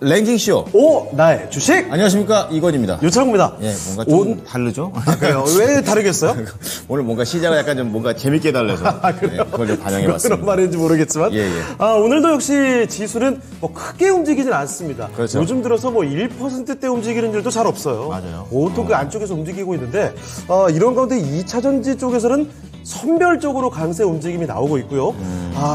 랭킹쇼. 오, 나의 주식! 안녕하십니까, 이건입니다. 유창구입니다. 예, 뭔가 좀 다르죠? 그래요? 왜 다르겠어요? 오늘 뭔가 시작을 약간 좀 뭔가 재밌게 달래서. 예, 그걸 좀 반영해봤습니다. 그런 말인지 모르겠지만. 예. 오늘도 역시 지수는 뭐 크게 움직이진 않습니다. 그렇죠. 요즘 들어서 뭐 1%대 움직이는 일도 잘 없어요. 맞아요. 보통 그 안쪽에서 움직이고 있는데, 이런 가운데 2차전지 쪽에서는 선별적으로 강세 움직임이 나오고 있고요.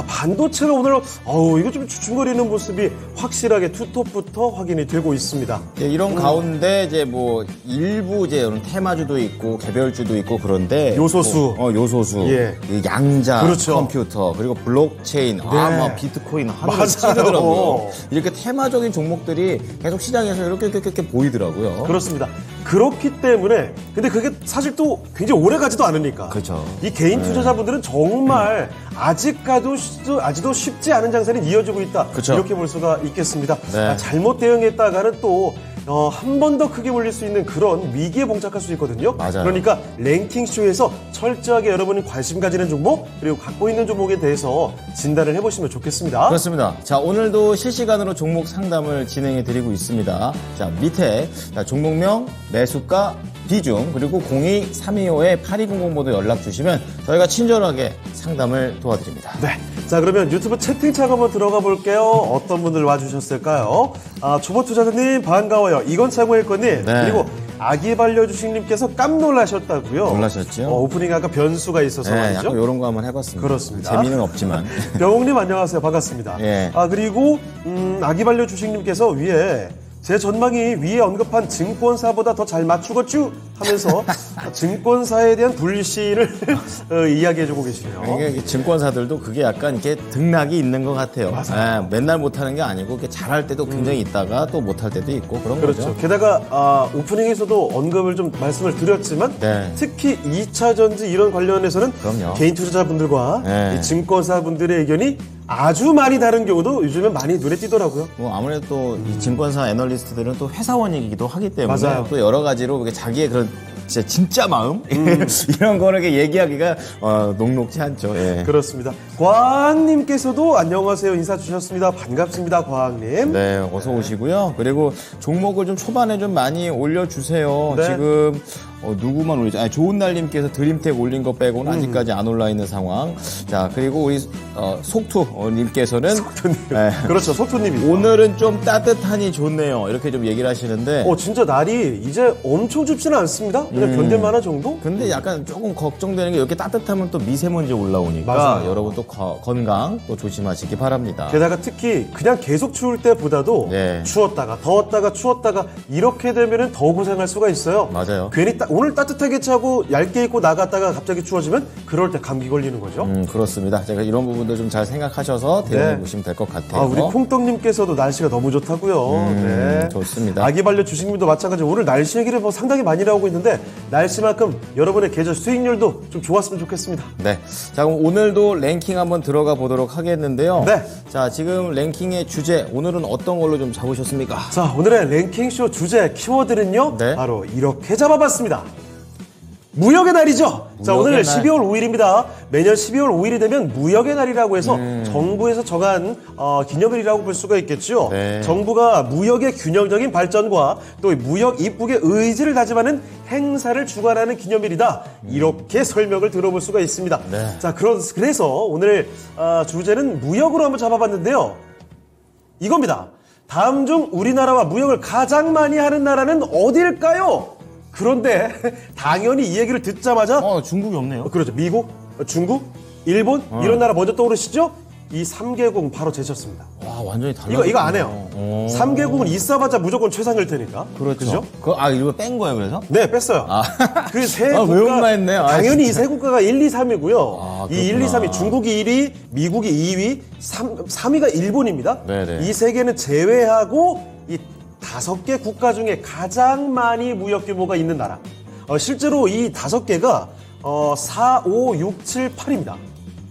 반도체가 오늘, 이거 좀 주춤거리는 모습이 확실하게 투톱부터 확인이 되고 있습니다. 예, 이런 가운데 이제 뭐 일부 이제 이런 테마주도 있고 개별주도 있고 그런데 요소수. 요소수, 예. 그 양자, 그렇죠. 컴퓨터 그리고 블록체인, 뭐 비트코인 하늘을 맞아요. 치더라고요. 이렇게 테마적인 종목들이 계속 시장에서 이렇게 보이더라고요. 그렇습니다. 그렇기 때문에 근데 그게 사실 또 굉장히 오래 가지도 않으니까. 그렇죠. 이 개인 투자자분들은 정말 아직도 쉽지 않은 장세는 이어지고 있다. 그렇죠. 이렇게 볼 수가 있겠습니다. 네. 잘못 대응했다가는 또 한 번 더 크게 몰릴 수 있는 그런 위기에 봉착할 수 있거든요. 맞아요. 그러니까 랭킹쇼에서 철저하게 여러분이 관심 가지는 종목 그리고 갖고 있는 종목에 대해서 진단을 해보시면 좋겠습니다. 그렇습니다. 자, 오늘도 실시간으로 종목 상담을 진행해 드리고 있습니다. 자, 밑에 종목명, 매수가, 비중, 그리고 02-325-8200번호 연락 주시면 저희가 친절하게 상담을 도와드립니다. 네. 자, 그러면 유튜브 채팅창 한번 들어가 볼게요. 어떤 분들 와주셨을까요? 초보 투자자님 반가워요. 이건 최고의 거님. 네. 그리고 아기 반려주식님께서 깜놀라셨다고요. 놀라셨죠? 오프닝 아까 변수가 있어서 네, 말이죠. 약간 이런 거 한번 해봤습니다. 그렇습니다. 재미는 없지만. 병웅님 안녕하세요. 반갑습니다. 예. 그리고 아기 반려주식님께서 위에 제 전망이 위에 언급한 증권사보다 더 잘 맞추겠쥬 하면서 증권사에 대한 불신을 이야기해주고 계시네요. 이게 증권사들도 그게 약간 이렇게 등락이 있는 것 같아요. 맞아요. 예, 맨날 못하는 게 아니고 이렇게 잘할 때도 굉장히 있다가 또 못할 때도 있고 그런 그렇죠. 거죠. 게다가 오프닝에서도 언급을 좀 말씀을 드렸지만 네. 특히 2차 전지 이런 관련해서는 그럼요. 개인 투자자분들과 네. 이 증권사분들의 의견이 아주 많이 다른 경우도 요즘엔 많이 눈에 띄더라고요. 뭐 아무래도 또 이 증권사 애널리스트들은 또 회사원이기도 하기 때문에 맞아요. 또 여러 가지로 자기의 그런 진짜 마음 이런 거를 이렇게 얘기하기가 녹록지 않죠. 예. 그렇습니다. 과학님께서도 안녕하세요 인사 주셨습니다. 반갑습니다, 과학님. 네, 어서 오시고요. 그리고 종목을 좀 초반에 좀 많이 올려주세요. 네. 지금 누구만 올리죠? 좋은 날님께서 드림텍 올린 거 빼고는 아직까지 안 올라 있는 상황. 자, 그리고 우리 속투님께서는 네, 그렇죠, 속초님이. 오늘은 좀 따뜻하니 좋네요. 이렇게 좀 얘기를 하시는데. 진짜 날이 이제 엄청 춥지는 않습니다. 그냥 견딜만한 정도? 근데 약간 조금 걱정되는 게 이렇게 따뜻하면 또 미세먼지 올라오니까 맞아요. 여러분 또 건강 또 조심하시기 바랍니다. 게다가 특히 그냥 계속 추울 때보다도 네. 추웠다가 더웠다가 추웠다가 이렇게 되면은 더 고생할 수가 있어요. 맞아요. 괜히 오늘 따뜻하게 차고 얇게 입고 나갔다가 갑자기 추워지면 그럴 때 감기 걸리는 거죠. 그렇습니다. 제가 이런 부분들 좀 잘 생각하셔서 대응해 보시면 될 것 같아요. 우리 콩떡님께서도 날씨가 너무 좋다고요. 네. 좋습니다. 아기 반려 주식님도 마찬가지로 오늘 날씨 얘기를 상당히 많이 나오고 있는데 날씨만큼 여러분의 계좌 수익률도 좀 좋았으면 좋겠습니다. 네. 자, 그럼 오늘도 랭킹 한번 들어가 보도록 하겠는데요. 네. 자, 지금 랭킹의 주제 오늘은 어떤 걸로 좀 잡으셨습니까? 자, 오늘의 랭킹쇼 주제 키워드는요. 네. 바로 이렇게 잡아봤습니다. 무역의 날이죠. 자, 무역의 오늘 날. 12월 5일입니다. 매년 12월 5일이 되면 무역의 날이라고 해서 정부에서 정한 기념일이라고 볼 수가 있겠죠. 네. 정부가 무역의 균형적인 발전과 또 무역 입국의 의지를 다짐하는 행사를 주관하는 기념일이다. 이렇게 설명을 들어볼 수가 있습니다. 네. 자, 그래서 오늘 주제는 무역으로 한번 잡아봤는데요. 이겁니다. 다음 중 우리나라와 무역을 가장 많이 하는 나라는 어딜까요? 그런데 당연히 이 얘기를 듣자마자 중국이 없네요. 그렇죠. 미국, 중국, 일본 이런 나라 먼저 떠오르시죠? 이 3개국은 바로 제쳤습니다. 와, 완전히 달라. 이거 안 해요. 3개국은 있어봤자 무조건 최상일 테니까. 그렇죠. 이거 뺀 거예요, 그래서? 네, 뺐어요. 그 세 왜 국가 혼나했네. 당연히 진짜. 이 세 국가가 1, 2, 3이고요. 아, 이 1, 2, 그렇구나. 3위 중국이 1위, 미국이 2위, 3위가 일본입니다. 네네. 이 세 개는 제외하고 이 5개 국가 중에 가장 많이 무역 규모가 있는 나라. 실제로 이 5개가 4, 5, 6, 7, 8입니다.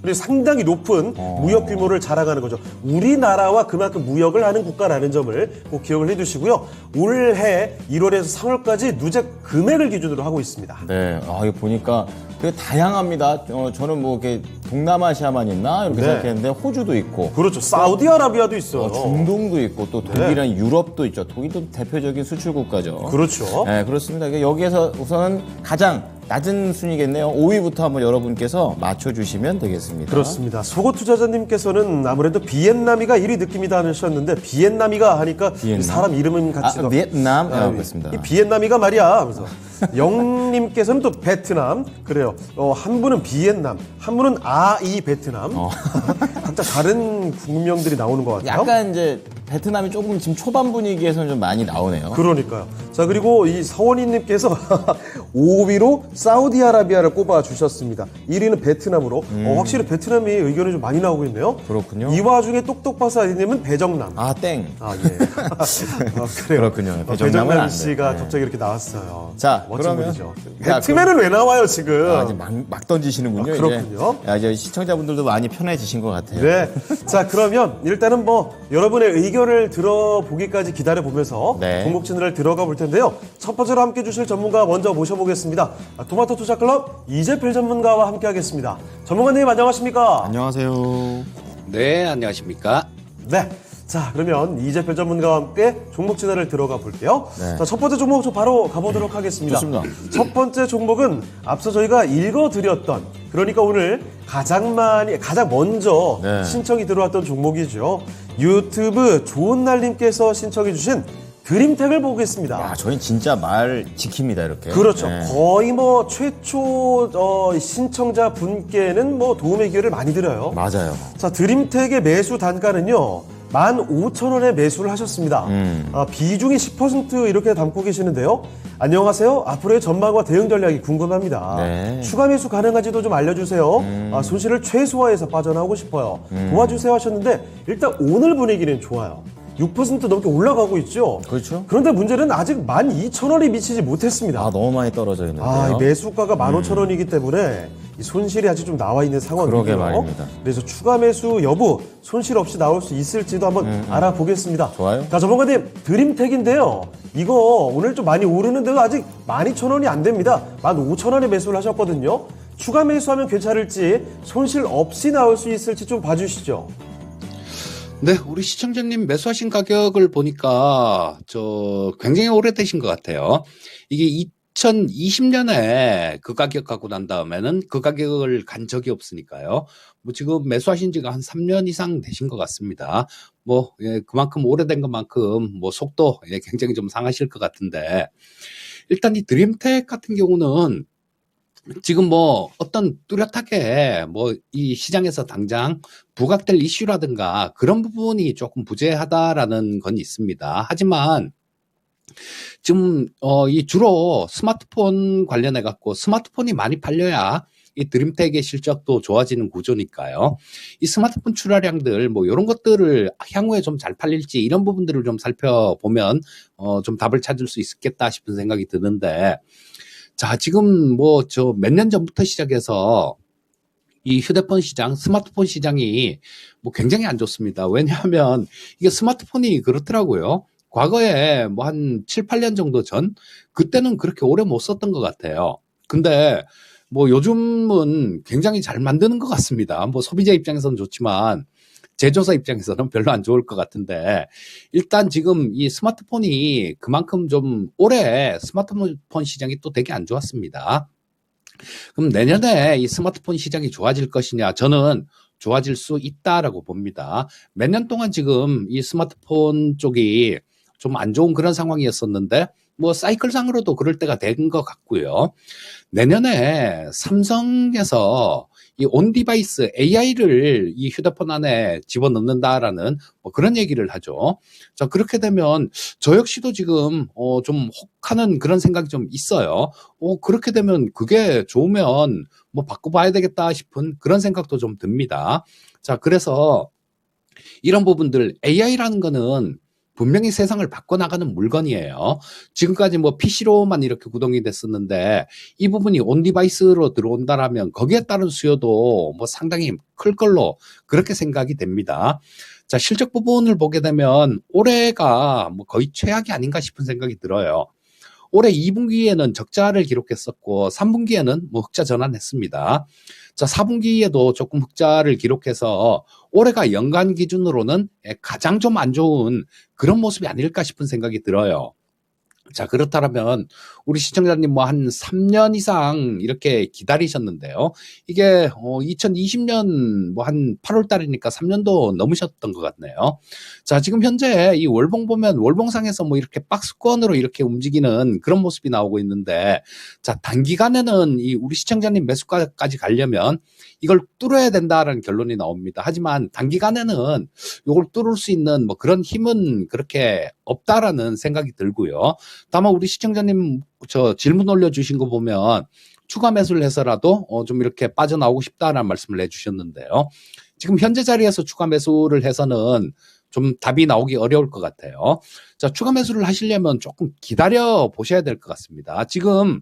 그리고 상당히 높은 무역 규모를 자랑하는 거죠. 우리나라와 그만큼 무역을 하는 국가라는 점을 꼭 기억을 해두시고요. 올해 1월에서 3월까지 누적 금액을 기준으로 하고 있습니다. 네. 이거 보니까 되게 다양합니다. 저는 뭐 이렇게 동남아시아만 있나 이렇게 네. 생각했는데 호주도 있고, 그렇죠. 사우디아라비아도 있어요. 중동도 있고 또 독일이랑 유럽도 있죠. 독일도 대표적인 수출 국가죠. 그렇죠. 네, 그렇습니다. 여기에서 우선은 가장 낮은 순위겠네요. 5위부터 한번 여러분께서 맞춰주시면 되겠습니다. 그렇습니다. 속옷 투자자님께서는 아무래도 비엔나미가 1위 느낌이다 하셨는데 비엔나미가 하니까 비엔남? 이 사람 이름은 같이 비엔남. 아, 그렇습니다. 이 비엔나미가 말이야. 그래서 영님께서는 또 베트남 그래요. 한 분은 비엔남, 한 분은 아이 베트남. 각자 다른 국명들이 나오는 것 같아요. 약간 이제 베트남이 조금 지금 초반 분위기에서는 좀 많이 나오네요. 그러니까요. 자, 그리고 이 서원희님께서 5위로 사우디아라비아를 꼽아 주셨습니다. 1위는 베트남으로. 확실히 베트남이 의견이 좀 많이 나오고 있네요. 그렇군요. 이 와중에 똑똑박사님은 배정남. 아, 땡. 아, 예. 그래요. 그렇군요. 배정남 안 씨가 돼. 네. 갑자기 이렇게 나왔어요. 자, 멋진 그러면. 분이죠. 자, 배트맨은 왜 나와요, 지금? 이제 막 던지시는군요. 아, 그렇군요. 이제 시청자분들도 많이 편해지신 것 같아요. 네. 자, 그러면 일단은 뭐 여러분의 의견을 들어보기까지 기다려보면서 네. 종목 진단을 들어가 볼 텐데요. 첫 번째로 함께 해주실 전문가 먼저 모셔보겠습니다. 토마토 투자클럽 이재필 전문가와 함께 하겠습니다. 전문가님 안녕하십니까? 안녕하세요. 네, 안녕하십니까? 네. 자, 그러면 이재필 전문가와 함께 종목 진단을 들어가 볼게요. 네. 자, 첫 번째 종목 좀 바로 가보도록 하겠습니다. 좋습니다. 첫 번째 종목은 앞서 저희가 읽어드렸던, 그러니까 오늘 가장 먼저 네. 신청이 들어왔던 종목이죠. 유튜브 좋은 날님께서 신청해주신 드림텍을 보겠습니다. 야, 저희 진짜 말 지킵니다, 이렇게. 그렇죠. 네. 거의 뭐 최초 신청자 분께는 뭐 도움의 기회를 많이 드려요. 맞아요. 자, 드림텍의 매수 단가는요, 15,000원에 매수를 하셨습니다. 비중이 10% 이렇게 담고 계시는데요. 안녕하세요. 앞으로의 전망과 대응 전략이 궁금합니다. 네. 추가 매수 가능한지도 좀 알려주세요. 손실을 최소화해서 빠져나오고 싶어요. 도와주세요 하셨는데 일단 오늘 분위기는 좋아요. 6% 넘게 올라가고 있죠. 그렇죠. 그런데 문제는 아직 12,000원이 미치지 못했습니다. 아, 너무 많이 떨어져 있는데요. 이 매수가가 15,000원이기 때문에 이 손실이 아직 좀 나와 있는 상황이고요. 그러게 말입니다. 그래서 추가 매수 여부, 손실 없이 나올 수 있을지도 한번 알아보겠습니다. 좋아요. 자, 전문가님, 드림텍인데요. 이거 오늘 좀 많이 오르는데도 아직 12,000원이 안 됩니다. 15,000원에 매수를 하셨거든요. 추가 매수하면 괜찮을지, 손실 없이 나올 수 있을지 좀 봐주시죠. 네, 우리 시청자님 매수하신 가격을 보니까 굉장히 오래되신 것 같아요. 이게 2020년에 그 가격 갖고 난 다음에는 그 가격을 간 적이 없으니까요. 뭐 지금 매수하신 지가 한 3년 이상 되신 것 같습니다. 뭐, 예, 그만큼 오래된 것만큼 뭐 속도 굉장히 좀 상하실 것 같은데, 일단 이 드림텍 같은 경우는 지금 뭐 어떤 뚜렷하게 뭐 이 시장에서 당장 부각될 이슈라든가 그런 부분이 조금 부재하다라는 건 있습니다. 하지만 지금 이 주로 스마트폰 관련해 갖고 스마트폰이 많이 팔려야 이 드림텍의 실적도 좋아지는 구조니까요. 이 스마트폰 출하량들 뭐 이런 것들을 향후에 좀 잘 팔릴지 이런 부분들을 좀 살펴보면 좀 답을 찾을 수 있겠다 싶은 생각이 드는데, 자, 지금 뭐 몇 년 전부터 시작해서 이 휴대폰 시장, 스마트폰 시장이 뭐 굉장히 안 좋습니다. 왜냐하면 이게 스마트폰이 그렇더라고요. 과거에 뭐 한 7, 8년 정도 전, 그때는 그렇게 오래 못 썼던 것 같아요. 근데 뭐 요즘은 굉장히 잘 만드는 것 같습니다. 뭐 소비자 입장에서는 좋지만 제조사 입장에서는 별로 안 좋을 것 같은데, 일단 지금 이 스마트폰이 그만큼 좀 올해 스마트폰 시장이 또 되게 안 좋았습니다. 그럼 내년에 이 스마트폰 시장이 좋아질 것이냐? 저는 좋아질 수 있다라고 봅니다. 몇 년 동안 지금 이 스마트폰 쪽이 좀 안 좋은 그런 상황이었었는데, 뭐 사이클상으로도 그럴 때가 된 것 같고요. 내년에 삼성에서 이 온디바이스 AI를 이 휴대폰 안에 집어넣는다라는 뭐 그런 얘기를 하죠. 자, 그렇게 되면 저 역시도 지금 좀 혹하는 그런 생각이 좀 있어요. 그렇게 되면 그게 좋으면 뭐 바꿔봐야 되겠다 싶은 그런 생각도 좀 듭니다. 자, 그래서 이런 부분들, AI라는 거는 분명히 세상을 바꿔나가는 물건이에요. 지금까지 뭐 PC로만 이렇게 구동이 됐었는데, 이 부분이 온디바이스로 들어온다라면 거기에 따른 수요도 뭐 상당히 클 걸로 그렇게 생각이 됩니다. 자, 실적 부분을 보게 되면 올해가 뭐 거의 최악이 아닌가 싶은 생각이 들어요. 올해 2분기에는 적자를 기록했었고 3분기에는 뭐 흑자 전환했습니다. 자, 4분기에도 조금 흑자를 기록해서 올해가 연간 기준으로는 가장 좀 안 좋은 그런 모습이 아닐까 싶은 생각이 들어요. 자, 그렇다면 우리 시청자님 뭐 한 3년 이상 이렇게 기다리셨는데요. 이게 2020년 뭐 한 8월 달이니까 3년도 넘으셨던 것 같네요. 자, 지금 현재 이 월봉 보면 월봉상에서 뭐 이렇게 박스권으로 이렇게 움직이는 그런 모습이 나오고 있는데, 자, 단기간에는 이 우리 시청자님 매수가까지 가려면 이걸 뚫어야 된다라는 결론이 나옵니다. 하지만 단기간에는 이걸 뚫을 수 있는 뭐 그런 힘은 그렇게 없다라는 생각이 들고요. 다만 우리 시청자님 저 질문 올려주신 거 보면 추가 매수를 해서라도 좀 이렇게 빠져나오고 싶다라는 말씀을 해주셨는데요. 지금 현재 자리에서 추가 매수를 해서는 좀 답이 나오기 어려울 것 같아요. 자, 추가 매수를 하시려면 조금 기다려 보셔야 될 것 같습니다. 지금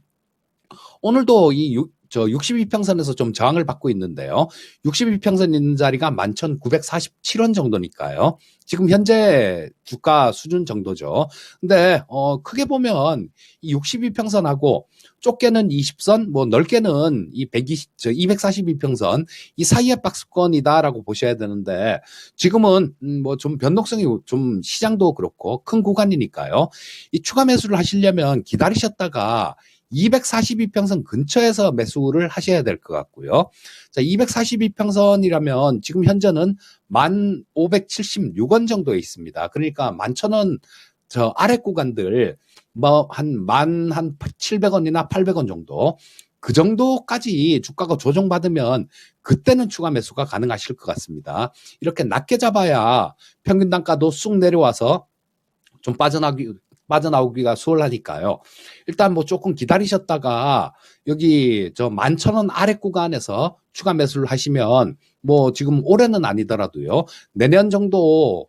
오늘도 이 62평선에서 좀 저항을 받고 있는데요. 62평선 있는 자리가 11,947원 정도니까요. 지금 현재 주가 수준 정도죠. 근데 크게 보면 이 62평선하고 좁게는 20선, 뭐 넓게는 이 242평선 이 사이의 박스권이다라고 보셔야 되는데, 지금은 뭐 좀 변동성이 좀 시장도 그렇고 큰 구간이니까요. 이 추가 매수를 하시려면 기다리셨다가 242평선 근처에서 매수를 하셔야 될 것 같고요. 자, 242평선이라면 지금 현재는 1,576원 정도에 있습니다. 그러니까 11,000원 저 아래 구간들 뭐 한 700원이나 800원 정도, 그 정도까지 주가가 조정받으면 그때는 추가 매수가 가능하실 것 같습니다. 이렇게 낮게 잡아야 평균 단가도 쑥 내려와서 좀 빠져나오기가 수월하니까요. 일단 뭐 조금 기다리셨다가 여기 저 11,000원 아래 구간에서 추가 매수를 하시면 뭐 지금 올해는 아니더라도요, 내년 뭐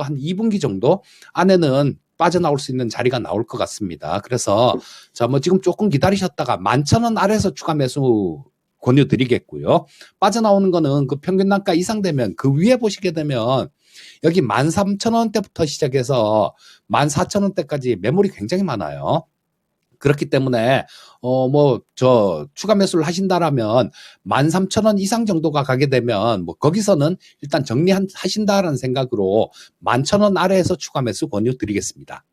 한 2분기 정도 안에는 빠져나올 수 있는 자리가 나올 것 같습니다. 그래서 자, 뭐 지금 조금 기다리셨다가 11,000원 아래에서 추가 매수 권유드리겠고요. 빠져나오는 거는 그 평균 단가 이상 되면 그 위에 보시게 되면 여기 13,000원대부터 시작해서 14,000원대까지 매물이 굉장히 많아요. 그렇기 때문에 뭐 저 추가 매수를 하신다라면 13,000원 이상 정도가 가게 되면 뭐 거기서는 일단 정리하신다라는 생각으로 11,000원 아래에서 추가 매수 권유 드리겠습니다.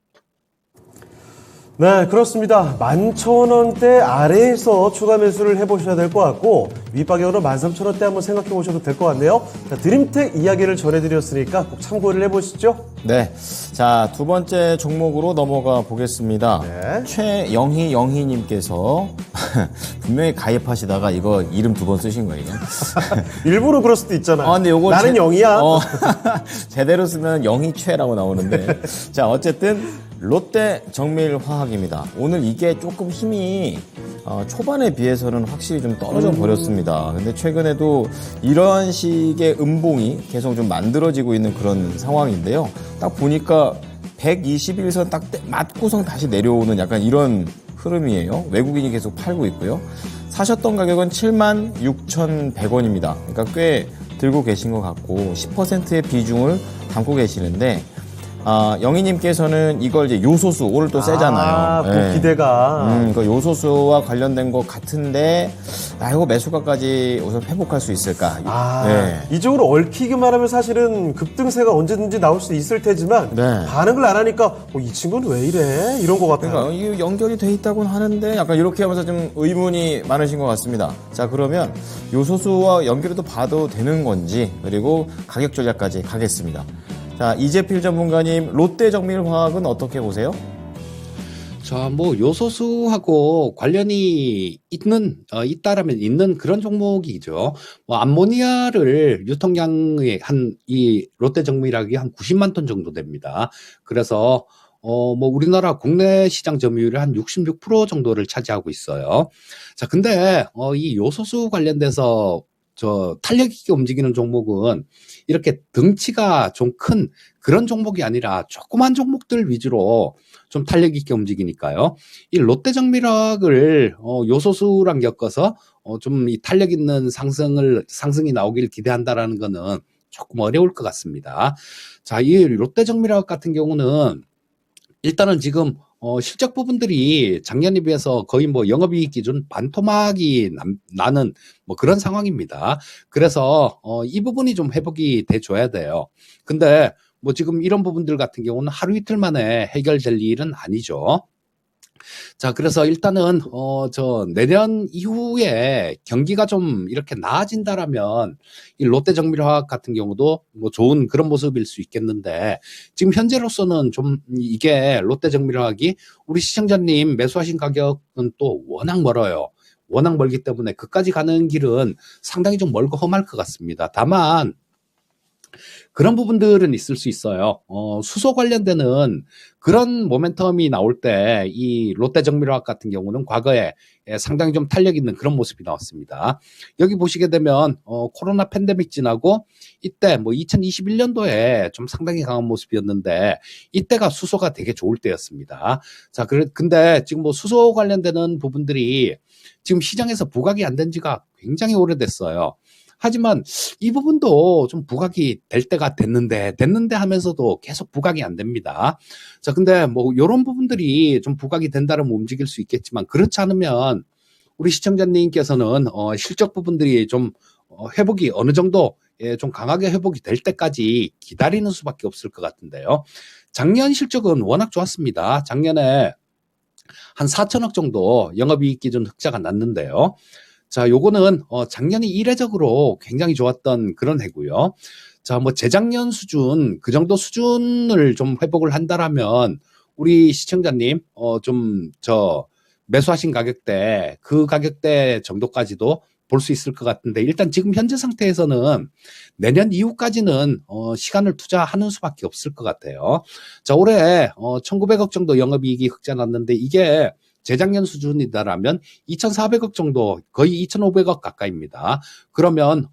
네, 그렇습니다. 11,000원대 아래에서 추가 매수를 해보셔야 될 것 같고, 윗방향으로 13,000원대 한번 생각해 보셔도 될 것 같네요. 자, 드림텍 이야기를 전해드렸으니까 꼭 참고를 해보시죠. 네. 자, 두 번째 종목으로 넘어가 보겠습니다. 네. 최영희님께서 분명히 가입하시다가 이거 이름 두 번 쓰신 거예요, 이거. 일부러 그럴 수도 있잖아요. 근데 요거 나는 영이야. 제대로 쓰면 영희최라고 나오는데. 자, 어쨌든 롯데 정밀화학입니다. 오늘 이게 조금 힘이 초반에 비해서는 확실히 좀 떨어져 버렸습니다. 근데 최근에도 이런 식의 음봉이 계속 좀 만들어지고 있는 그런 상황인데요. 딱 보니까 121선 딱 맞고선 다시 내려오는 약간 이런 흐름이에요. 외국인이 계속 팔고 있고요. 사셨던 가격은 76,100원입니다. 그러니까 꽤 들고 계신 것 같고 10%의 비중을 담고 계시는데, 영희님께서는 이걸 이제 요소수, 오늘 또 세잖아요. 그 기대가. 그 요소수와 관련된 것 같은데, 이거 매수가까지 우선 회복할 수 있을까? 네. 이쪽으로 얽히기만 하면 사실은 급등세가 언제든지 나올 수 있을 테지만, 네. 반응을 안 하니까, 이 친구는 왜 이래? 이런 것 같아요. 그러니까 이게 연결이 돼 있다고는 하는데, 약간 이렇게 하면서 좀 의문이 많으신 것 같습니다. 자, 그러면 요소수와 연결해도 봐도 되는 건지, 그리고 가격 전략까지 가겠습니다. 자, 이재필 전문가님, 롯데 정밀화학은 어떻게 보세요? 자, 뭐 요소수하고 관련이 있다라면 있는 그런 종목이죠. 뭐 암모니아를 유통량의 이 롯데 정밀화학이 한 90만 톤 정도 됩니다. 그래서 뭐 우리나라 국내 시장 점유율의 한 66% 정도를 차지하고 있어요. 자, 근데 이 요소수 관련돼서 탄력 있게 움직이는 종목은 이렇게 덩치가 좀 큰 그런 종목이 아니라 조그만 종목들 위주로 좀 탄력 있게 움직이니까요. 이 롯데 정밀화학을 요소수랑 엮어서 좀 이 탄력 있는 상승이 나오길 기대한다라는 거는 조금 어려울 것 같습니다. 자, 이 롯데 정밀화학 같은 경우는 일단은 지금 실적 부분들이 작년에 비해서 거의 뭐 영업이익 기준 반토막이 나는 뭐 그런 상황입니다. 그래서 이 부분이 좀 회복이 돼 줘야 돼요. 근데 뭐 지금 이런 부분들 같은 경우는 하루 이틀 만에 해결될 일은 아니죠. 자, 그래서 일단은 저 내년 이후에 경기가 좀 이렇게 나아진다라면 이 롯데정밀화학 같은 경우도 뭐 좋은 그런 모습일 수 있겠는데, 지금 현재로서는 좀 이게 롯데정밀화학이 우리 시청자님 매수하신 가격은 또 워낙 멀어요. 워낙 멀기 때문에 그까지 가는 길은 상당히 좀 멀고 험할 것 같습니다. 다만 그런 부분들은 있을 수 있어요. 수소 관련되는 그런 모멘텀이 나올 때 이 롯데정밀화학 같은 경우는 과거에 상당히 좀 탄력 있는 그런 모습이 나왔습니다. 여기 보시게 되면 코로나 팬데믹 지나고 이때 뭐 2021년도에 좀 상당히 강한 모습이었는데 이때가 수소가 되게 좋을 때였습니다. 자, 근데 지금 뭐 수소 관련되는 부분들이 지금 시장에서 부각이 안 된 지가 굉장히 오래됐어요. 하지만 이 부분도 좀 부각이 될 때가 됐는데 하면서도 계속 부각이 안 됩니다. 자, 근데 뭐 이런 부분들이 좀 부각이 된다면 움직일 수 있겠지만, 그렇지 않으면 우리 시청자님께서는 실적 부분들이 좀 회복이 어느 정도 좀 강하게 회복이 될 때까지 기다리는 수밖에 없을 것 같은데요. 작년 실적은 워낙 좋았습니다. 작년에 한 4천억 정도 영업이익 기준 흑자가 났는데요. 자, 요거는 작년이 이례적으로 굉장히 좋았던 그런 해고요. 자, 뭐 재작년 수준, 그 정도 수준을 좀 회복을 한다라면 우리 시청자님 좀 매수하신 가격대, 그 가격대 정도까지도 볼 수 있을 것 같은데, 일단 지금 현재 상태에서는 내년 이후까지는 시간을 투자하는 수밖에 없을 것 같아요. 자, 올해 1,900억 정도 영업이익이 흑자 났는데, 이게 재작년 수준이다라면 2,400억 정도, 거의 2,500억 가까이입니다. 그러면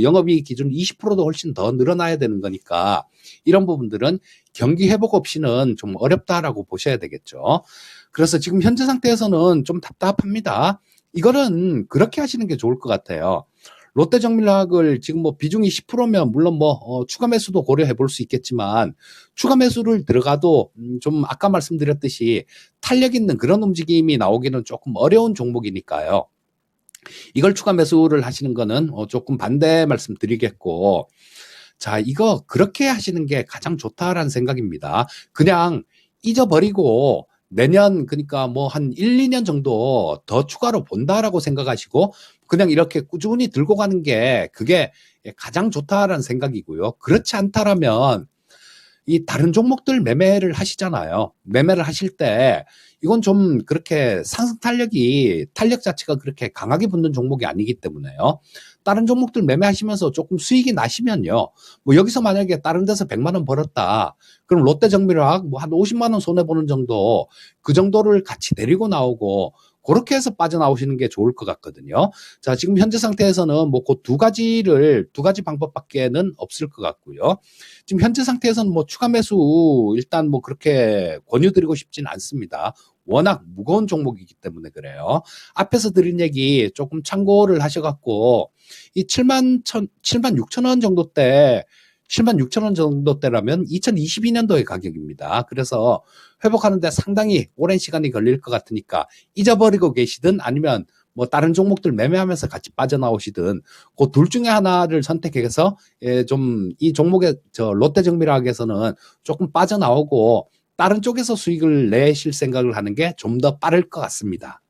영업이익 기준 20%도 훨씬 더 늘어나야 되는 거니까 이런 부분들은 경기 회복 없이는 좀 어렵다라고 보셔야 되겠죠. 그래서 지금 현재 상태에서는 좀 답답합니다. 이거는 그렇게 하시는 게 좋을 것 같아요. 롯데정밀화학을 지금 뭐 비중이 10%면 물론 추가 매수도 고려해 볼 수 있겠지만, 추가 매수를 들어가도 좀 아까 말씀드렸듯이 탄력 있는 그런 움직임이 나오기는 조금 어려운 종목이니까요. 이걸 추가 매수를 하시는 거는 조금 반대 말씀드리겠고, 자, 이거 그렇게 하시는 게 가장 좋다라는 생각입니다. 그냥 잊어버리고 내년, 그러니까 뭐 한 1, 2년 정도 더 추가로 본다라고 생각하시고 그냥 이렇게 꾸준히 들고 가는 게 그게 가장 좋다라는 생각이고요. 그렇지 않다라면 이 다른 종목들 매매를 하시잖아요. 매매를 하실 때 이건 좀 그렇게 상승 탄력 자체가 그렇게 강하게 붙는 종목이 아니기 때문에요. 다른 종목들 매매하시면서 조금 수익이 나시면요, 뭐 여기서 만약에 다른 데서 100만 원 벌었다, 그럼 롯데정밀화학 뭐 한 50만 원 손해 보는 정도, 그 정도를 같이 데리고 나오고 그렇게 해서 빠져나오시는 게 좋을 것 같거든요. 자, 지금 현재 상태에서는 뭐 그 두 가지 방법밖에는 없을 것 같고요. 지금 현재 상태에서는 뭐 추가 매수 일단 뭐 그렇게 권유드리고 싶진 않습니다. 워낙 무거운 종목이기 때문에 그래요. 앞에서 드린 얘기 조금 참고를 하셔갖고 이 7만 6천 원 정도 때, 7만 6천 원 정도 때라면 2022년도의 가격입니다. 그래서 회복하는데 상당히 오랜 시간이 걸릴 것 같으니까 잊어버리고 계시든 아니면 뭐 다른 종목들 매매하면서 같이 빠져나오시든 그 둘 중에 하나를 선택해서 좀 이 종목의 롯데정밀화학에서는 조금 빠져나오고 다른 쪽에서 수익을 내실 생각을 하는 게 좀 더 빠를 것 같습니다.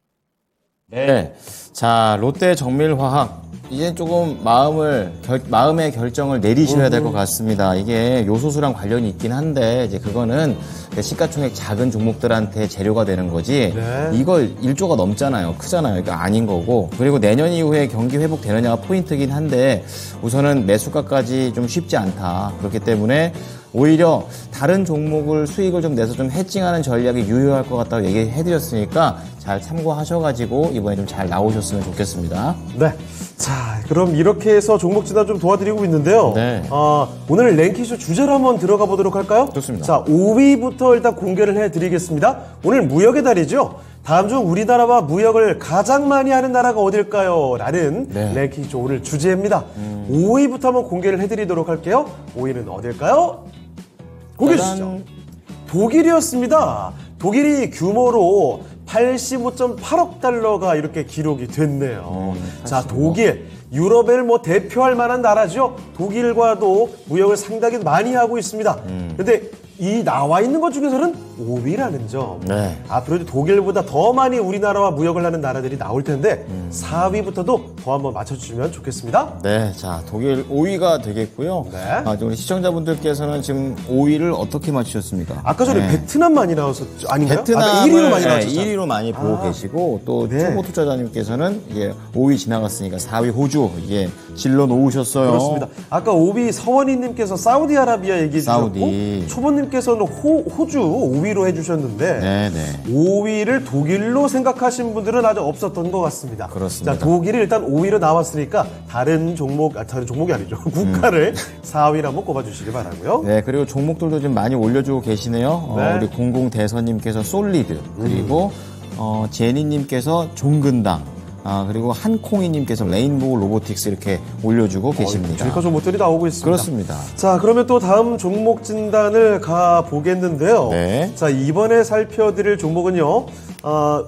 네. 자, 롯데정밀화학. 이제 조금 마음의 결정을 내리셔야 될 것 같습니다. 이게 요소수랑 관련이 있긴 한데, 이제 그거는 시가총액 작은 종목들한테 재료가 되는 거지. 네. 이거 1조가 넘잖아요. 크잖아요. 이거 아닌 거고. 그리고 내년 이후에 경기 회복되느냐가 포인트긴 한데, 우선은 매수가까지 좀 쉽지 않다. 그렇기 때문에 오히려 다른 종목을 수익을 좀 내서 좀 해칭하는 전략이 유효할 것 같다고 얘기해드렸으니까 잘 참고하셔가지고 이번에 좀 잘 나오셨으면 좋겠습니다. 네. 자, 그럼 이렇게 해서 종목 진단 좀 도와드리고 있는데요. 네. 오늘 랭킹쇼 주제로 한번 들어가 보도록 할까요? 좋습니다. 자, 5위부터 일단 공개를 해드리겠습니다. 오늘 무역의 달이죠. 다음 중 우리나라와 무역을 가장 많이 하는 나라가 어딜까요? 라는 네. 랭킹쇼 오늘 주제입니다. 5위부터 한번 공개를 해드리도록 할게요. 5위는 어딜까요? 공개해 주시죠. 독일이었습니다. 독일이 규모로 85.8억 달러가 이렇게 기록이 됐네요. 자, 독일. 유럽을 뭐 대표할 만한 나라죠. 독일과도 무역을 상당히 많이 하고 있습니다. 근데 이 나와 있는 것 중에서는 5위라는 점. 네. 앞으로 독일보다 더 많이 우리나라와 무역을 하는 나라들이 나올 텐데 4위부터도 더 한번 맞춰주시면 좋겠습니다. 네, 자, 독일 5위가 되겠고요. 네. 우리 시청자분들께서는 지금 5위를 어떻게 맞추셨습니까? 아까 전에 네. 베트남 많이 나왔었죠? 아닌가요? 베트남을 1위로 많이 나왔죠. 1위로 많이 보고 계시고 또 네. 초보 투자자님께서는 이게 5위 지나갔으니까 4위 호주 이게 질러 놓으셨어요. 그렇습니다. 아까 5위 서원희님께서 사우디아라비아 얘기해 주셨고 사우디. 초보님께서는 호주 5위로 해주셨는데 네, 네. 5위를 독일로 생각하신 분들은 아직 없었던 것 같습니다. 그렇습니다. 자, 독일이 일단 5위로 나왔으니까 다른 종목이 아니죠. 국가를 4위로 한번 꼽아주시기 바라고요. 네, 그리고 종목들도 지금 많이 올려주고 계시네요. 네. 우리 공공대선님께서 솔리드, 그리고 제니님께서 종근당, 그리고 한콩이님께서 레인보우 로보틱스 이렇게 올려주고 계십니다. 주가 종목들이 나오고 있습니다. 그렇습니다. 자, 그러면 또 다음 종목 진단을 가보겠는데요. 네. 자, 이번에 살펴드릴 종목은요,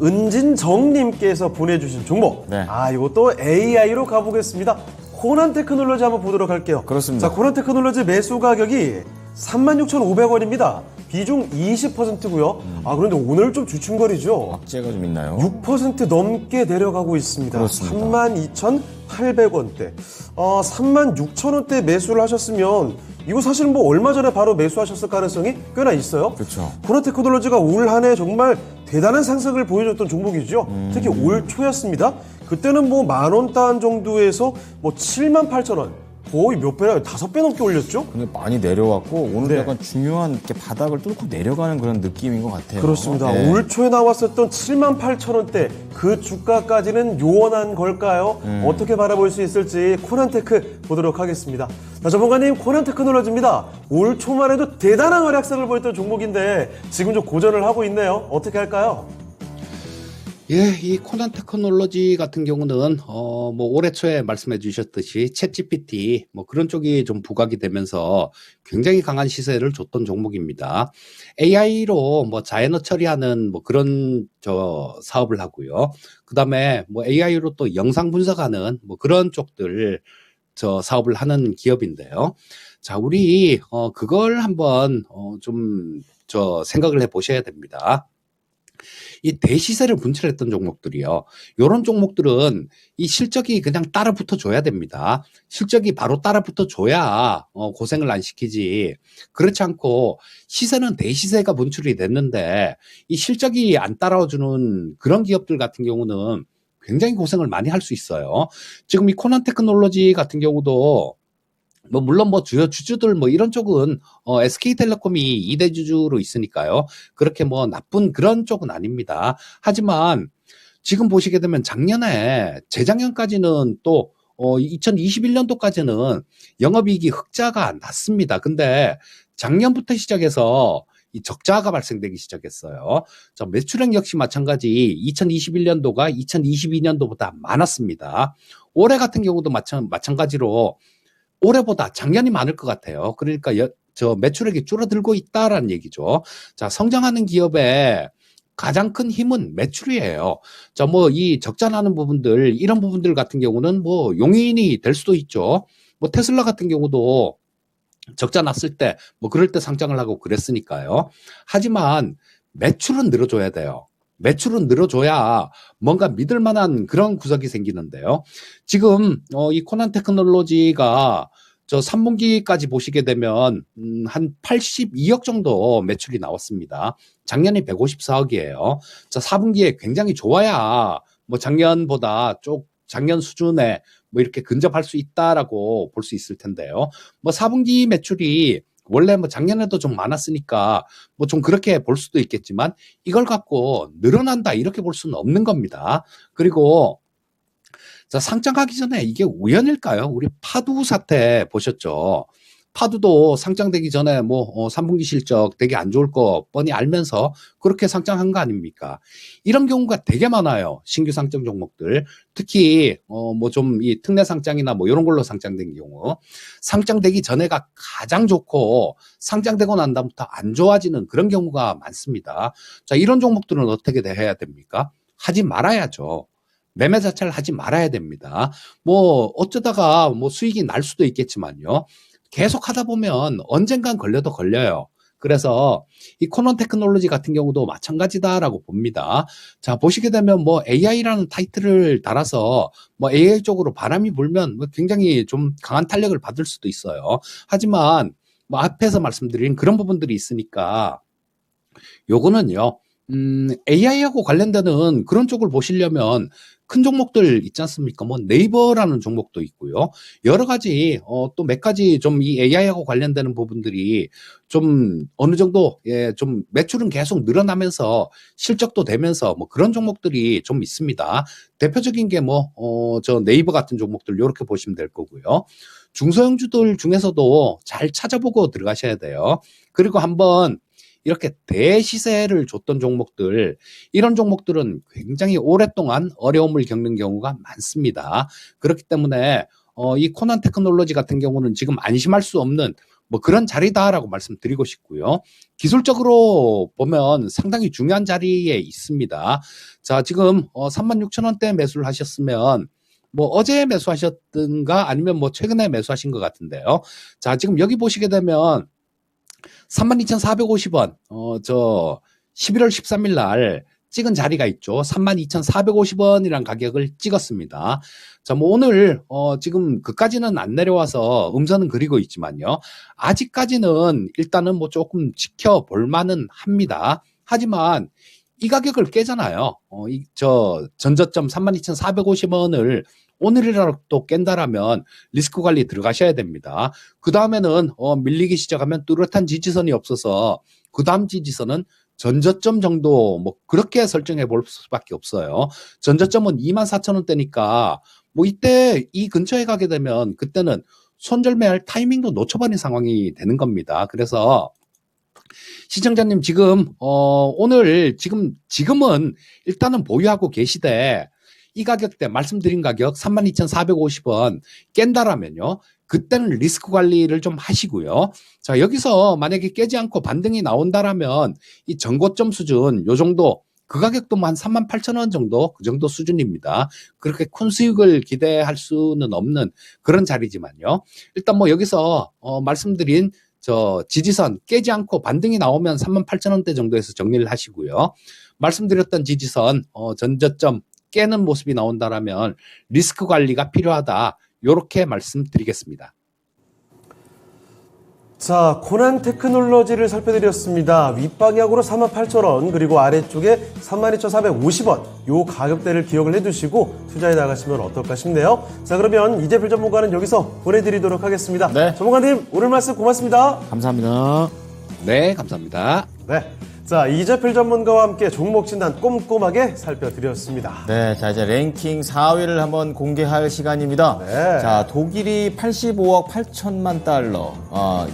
은진정님께서 보내주신 종목. 네. 이것도 AI로 가보겠습니다. 코난 테크놀로지 한번 보도록 할게요. 그렇습니다. 자, 코난 테크놀로지 매수 가격이 36,500원입니다. 비중 20%고요. 그런데 오늘 좀 주춤거리죠. 악재가 좀 있나요? 6% 넘게 내려가고 있습니다. 그렇습니다. 32,800원대. 36,000원대 매수를 하셨으면 이거 사실 뭐 얼마 전에 바로 매수하셨을 가능성이 꽤나 있어요. 그렇죠. 코난 테크놀로지가 올 한 해 정말 대단한 상승을 보여줬던 종목이죠. 특히 올 초였습니다. 그때는 뭐 10,000원 단 정도에서 뭐 78,000원. 거의 몇 배나 5배 넘게 올렸죠? 근데 많이 내려왔고 오늘 네. 약간 중요한 이렇게 바닥을 뚫고 내려가는 그런 느낌인 것 같아요. 그렇습니다. 네. 올 초에 나왔었던 78,000원대 그 주가까지는 요원한 걸까요? 어떻게 바라볼 수 있을지 코난테크 보도록 하겠습니다. 자, 전문가님, 코난 테크놀로지입니다. 올 초만 해도 대단한 활약상을 보였던 종목인데 지금 좀 고전을 하고 있네요. 어떻게 할까요? 예, 이 코난 테크놀로지 같은 경우는 뭐 올해 초에 말씀해 주셨듯이 챗GPT 뭐 그런 쪽이 좀 부각이 되면서 굉장히 강한 시세를 줬던 종목입니다. AI로 뭐 자연어 처리하는 뭐 그런 사업을 하고요. 그다음에 뭐 AI로 또 영상 분석하는 뭐 그런 쪽들 사업을 하는 기업인데요. 자, 우리 그걸 한번 좀 생각을 해 보셔야 됩니다. 이 대시세를 분출했던 종목들이요. 이런 종목들은 이 실적이 그냥 따라 붙어줘야 됩니다. 실적이 바로 따라 붙어줘야 고생을 안 시키지. 그렇지 않고 시세는 대시세가 분출이 됐는데 이 실적이 안 따라와주는 그런 기업들 같은 경우는 굉장히 고생을 많이 할 수 있어요. 지금 이 코난 테크놀로지 같은 경우도 뭐 물론 뭐 주요 주주들 뭐 이런 쪽은 SK텔레콤이 2대 주주로 있으니까요. 그렇게 뭐 나쁜 그런 쪽은 아닙니다. 하지만 지금 보시게 되면 작년에 재작년까지는 또 2021년도까지는 영업이익이 흑자가 났습니다. 근데 작년부터 시작해서 이 적자가 발생되기 시작했어요. 자, 매출액 역시 마찬가지 2021년도가 2022년도보다 많았습니다. 올해 같은 경우도 마찬가지로 올해보다 작년이 많을 것 같아요. 그러니까 매출액이 줄어들고 있다라는 얘기죠. 자, 성장하는 기업의 가장 큰 힘은 매출이에요. 자, 뭐 이 적자 나는 부분들, 이런 부분들 같은 경우는 뭐 용인이 될 수도 있죠. 뭐 테슬라 같은 경우도 적자 났을 때 뭐 그럴 때 상장을 하고 그랬으니까요. 하지만 매출은 늘어줘야 돼요. 매출은 늘어줘야 뭔가 믿을 만한 그런 구석이 생기는데요. 지금 이 코난 테크놀로지가 3분기까지 보시게 되면 한 82억 정도 매출이 나왔습니다. 작년이 154억이에요. 자, 4분기에 굉장히 좋아야 뭐 작년 수준에 뭐 이렇게 근접할 수 있다라고 볼 수 있을 텐데요. 뭐 4분기 매출이 원래 뭐 작년에도 좀 많았으니까 뭐 좀 그렇게 볼 수도 있겠지만 이걸 갖고 늘어난다 이렇게 볼 수는 없는 겁니다. 그리고 자, 상장하기 전에 이게 우연일까요? 우리 파두 사태 보셨죠? 파두도 상장되기 전에 뭐 3분기 실적 되게 안 좋을 거 뻔히 알면서 그렇게 상장한 거 아닙니까? 이런 경우가 되게 많아요. 신규 상장 종목들. 특히 뭐 좀 이 특례 상장이나 뭐 이런 걸로 상장된 경우. 상장되기 전에가 가장 좋고 상장되고 난 다음부터 안 좋아지는 그런 경우가 많습니다. 자, 이런 종목들은 어떻게 해야 됩니까? 하지 말아야죠. 매매 자체를 하지 말아야 됩니다. 뭐 어쩌다가 뭐 수익이 날 수도 있겠지만요. 계속 하다 보면 언젠간 걸려도 걸려요. 그래서 이 코넌 테크놀로지 같은 경우도 마찬가지다라고 봅니다. 자, 보시게 되면 뭐 AI라는 타이틀을 달아서 뭐 AI 쪽으로 바람이 불면 뭐 굉장히 좀 강한 탄력을 받을 수도 있어요. 하지만 뭐 앞에서 말씀드린 그런 부분들이 있으니까 요거는요. AI하고 관련되는 그런 쪽을 보시려면 큰 종목들 있지 않습니까? 뭐 네이버라는 종목도 있고요. 여러 가지 또 몇 가지 좀 이 AI하고 관련되는 부분들이 좀 어느 정도 좀 매출은 계속 늘어나면서 실적도 되면서 뭐 그런 종목들이 좀 있습니다. 대표적인 게 뭐 저 네이버 같은 종목들 이렇게 보시면 될 거고요. 중소형주들 중에서도 잘 찾아보고 들어가셔야 돼요. 그리고 한번 이렇게 대시세를 줬던 종목들, 이런 종목들은 굉장히 오랫동안 어려움을 겪는 경우가 많습니다. 그렇기 때문에 이 코난 테크놀로지 같은 경우는 지금 안심할 수 없는 뭐 그런 자리다라고 말씀드리고 싶고요. 기술적으로 보면 상당히 중요한 자리에 있습니다. 자, 지금 36,000원대 매수를 하셨으면 뭐 어제 매수하셨든가 아니면 뭐 최근에 매수하신 것 같은데요. 자, 지금 여기 보시게 되면 32,450원, 저 11월 13일 날 찍은 자리가 있죠. 32,450원이라는 가격을 찍었습니다. 자, 뭐 오늘 지금 그까지는 안 내려와서 음선은 그리고 있지만요. 아직까지는 일단은 뭐 조금 지켜볼 만은 합니다. 하지만 이 가격을 깨잖아요. 저 전저점 32,450원을 오늘이라도 깬다라면 리스크 관리 들어가셔야 됩니다. 그 다음에는 밀리기 시작하면 뚜렷한 지지선이 없어서 그 다음 지지선은 전저점 정도 뭐 그렇게 설정해 볼 수밖에 없어요. 전저점은 24,000원대니까 뭐 이때 이 근처에 가게 되면 그때는 손절매할 타이밍도 놓쳐버린 상황이 되는 겁니다. 그래서 시청자님 지금 오늘 지금은 일단은 보유하고 계시되 이 가격대 말씀드린 가격 32,450원 깬다라면요. 그때는 리스크 관리를 좀 하시고요. 자, 여기서 만약에 깨지 않고 반등이 나온다라면 이 전고점 수준 요 정도 그 가격도 한 38,000원 정도 그 정도 수준입니다. 그렇게 큰 수익을 기대할 수는 없는 그런 자리지만요. 일단 뭐 여기서 말씀드린 저 지지선 깨지 않고 반등이 나오면 38,000원대 정도에서 정리를 하시고요. 말씀드렸던 지지선 전저점 깨는 모습이 나온다라면 리스크 관리가 필요하다. 이렇게 말씀드리겠습니다. 자, 코난 테크놀로지를 살펴드렸습니다. 윗방향으로 48,000원, 그리고 아래쪽에 32,450원, 요 가격대를 기억을 해두시고 투자해 나가시면 어떨까 싶네요. 자, 그러면 이재필 전문가는 여기서 보내드리도록 하겠습니다. 네. 전문가님, 오늘 말씀 고맙습니다. 감사합니다. 네, 감사합니다. 네. 자, 이재필 전문가와 함께 종목 진단 꼼꼼하게 살펴드렸습니다. 네, 자 이제 랭킹 4위를 한번 공개할 시간입니다. 네. 자, 독일이 85억 8천만 달러.